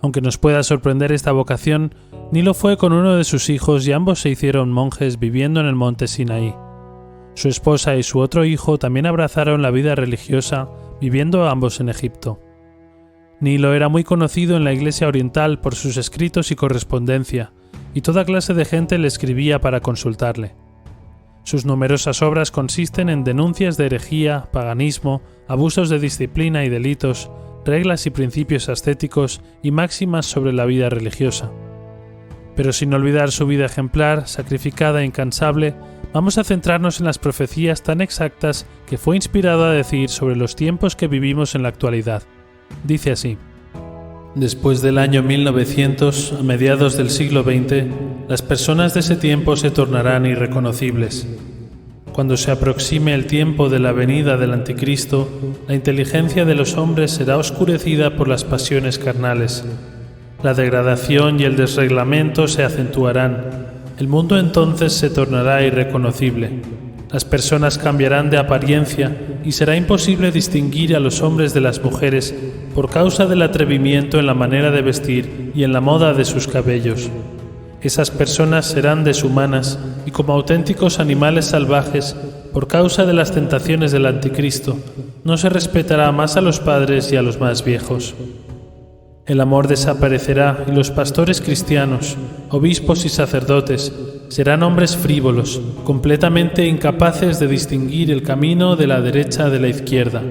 Aunque nos pueda sorprender esta vocación, Nilo fue con uno de sus hijos y ambos se hicieron monjes viviendo en el monte Sinaí. Su esposa y su otro hijo también abrazaron la vida religiosa, viviendo ambos en Egipto. Nilo era muy conocido en la Iglesia oriental por sus escritos y correspondencia, y toda clase de gente le escribía para consultarle. Sus numerosas obras consisten en denuncias de herejía, paganismo, abusos de disciplina y delitos, reglas y principios ascéticos y máximas sobre la vida religiosa. Pero sin olvidar su vida ejemplar, sacrificada e incansable, vamos a centrarnos en las profecías tan exactas que fue inspirado a decir sobre los tiempos que vivimos en la actualidad. Dice así: después del año 1900, a mediados del siglo XX, las personas de ese tiempo se tornarán irreconocibles. Cuando se aproxime el tiempo de la venida del Anticristo, la inteligencia de los hombres será oscurecida por las pasiones carnales. La degradación y el desreglamento se acentuarán. El mundo entonces se tornará irreconocible. Las personas cambiarán de apariencia y será imposible distinguir a los hombres de las mujeres por causa del atrevimiento en la manera de vestir y en la moda de sus cabellos. Esas personas serán deshumanas y como auténticos animales salvajes por causa de las tentaciones del Anticristo. No se respetará más a los padres y a los más viejos. El amor desaparecerá y los pastores cristianos, obispos y sacerdotes serán hombres frívolos, completamente incapaces de distinguir el camino de la derecha de la izquierda.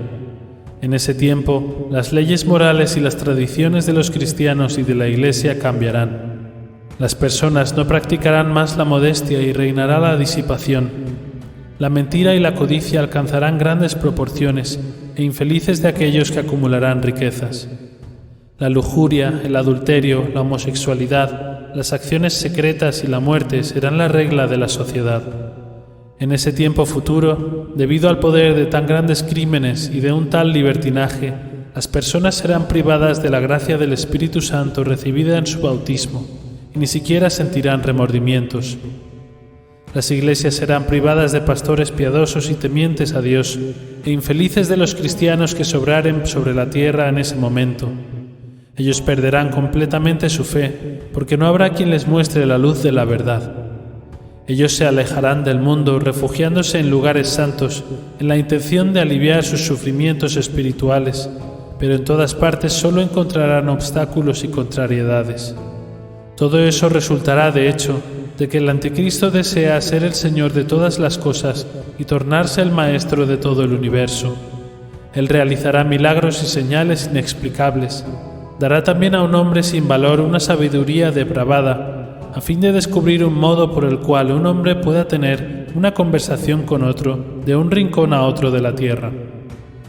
En ese tiempo, las leyes morales y las tradiciones de los cristianos y de la Iglesia cambiarán. Las personas no practicarán más la modestia y reinará la disipación. La mentira y la codicia alcanzarán grandes proporciones e infelices de aquellos que acumularán riquezas. La lujuria, el adulterio, la homosexualidad, las acciones secretas y la muerte serán la regla de la sociedad. En ese tiempo futuro, debido al poder de tan grandes crímenes y de un tal libertinaje, las personas serán privadas de la gracia del Espíritu Santo recibida en su bautismo, y ni siquiera sentirán remordimientos. Las iglesias serán privadas de pastores piadosos y temientes a Dios, e infelices de los cristianos que sobraren sobre la tierra en ese momento. Ellos perderán completamente su fe, porque no habrá quien les muestre la luz de la verdad. Ellos se alejarán del mundo, refugiándose en lugares santos, en la intención de aliviar sus sufrimientos espirituales, pero en todas partes solo encontrarán obstáculos y contrariedades. Todo eso resultará, de hecho, de que el Anticristo desea ser el Señor de todas las cosas y tornarse el Maestro de todo el universo. Él realizará milagros y señales inexplicables. Dará también a un hombre sin valor una sabiduría depravada, a fin de descubrir un modo por el cual un hombre pueda tener una conversación con otro de un rincón a otro de la tierra.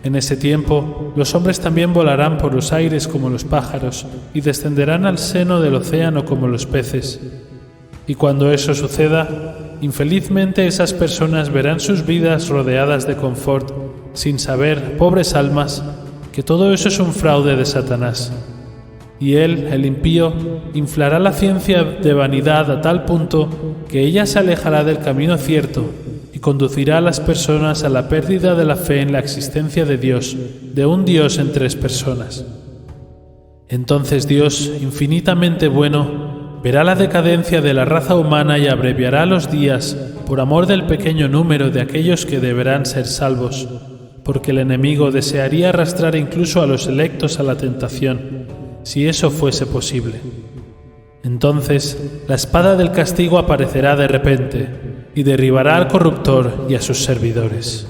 En ese tiempo, los hombres también volarán por los aires como los pájaros y descenderán al seno del océano como los peces. Y cuando eso suceda, infelizmente esas personas verán sus vidas rodeadas de confort, sin saber, pobres almas, que todo eso es un fraude de Satanás. Y él, el impío, inflará la ciencia de vanidad a tal punto que ella se alejará del camino cierto y conducirá a las personas a la pérdida de la fe en la existencia de Dios, de un Dios en tres personas. Entonces Dios, infinitamente bueno, verá la decadencia de la raza humana y abreviará los días por amor del pequeño número de aquellos que deberán ser salvos, porque el enemigo desearía arrastrar incluso a los electos a la tentación, si eso fuese posible. Entonces, la espada del castigo aparecerá de repente y derribará al corruptor y a sus servidores.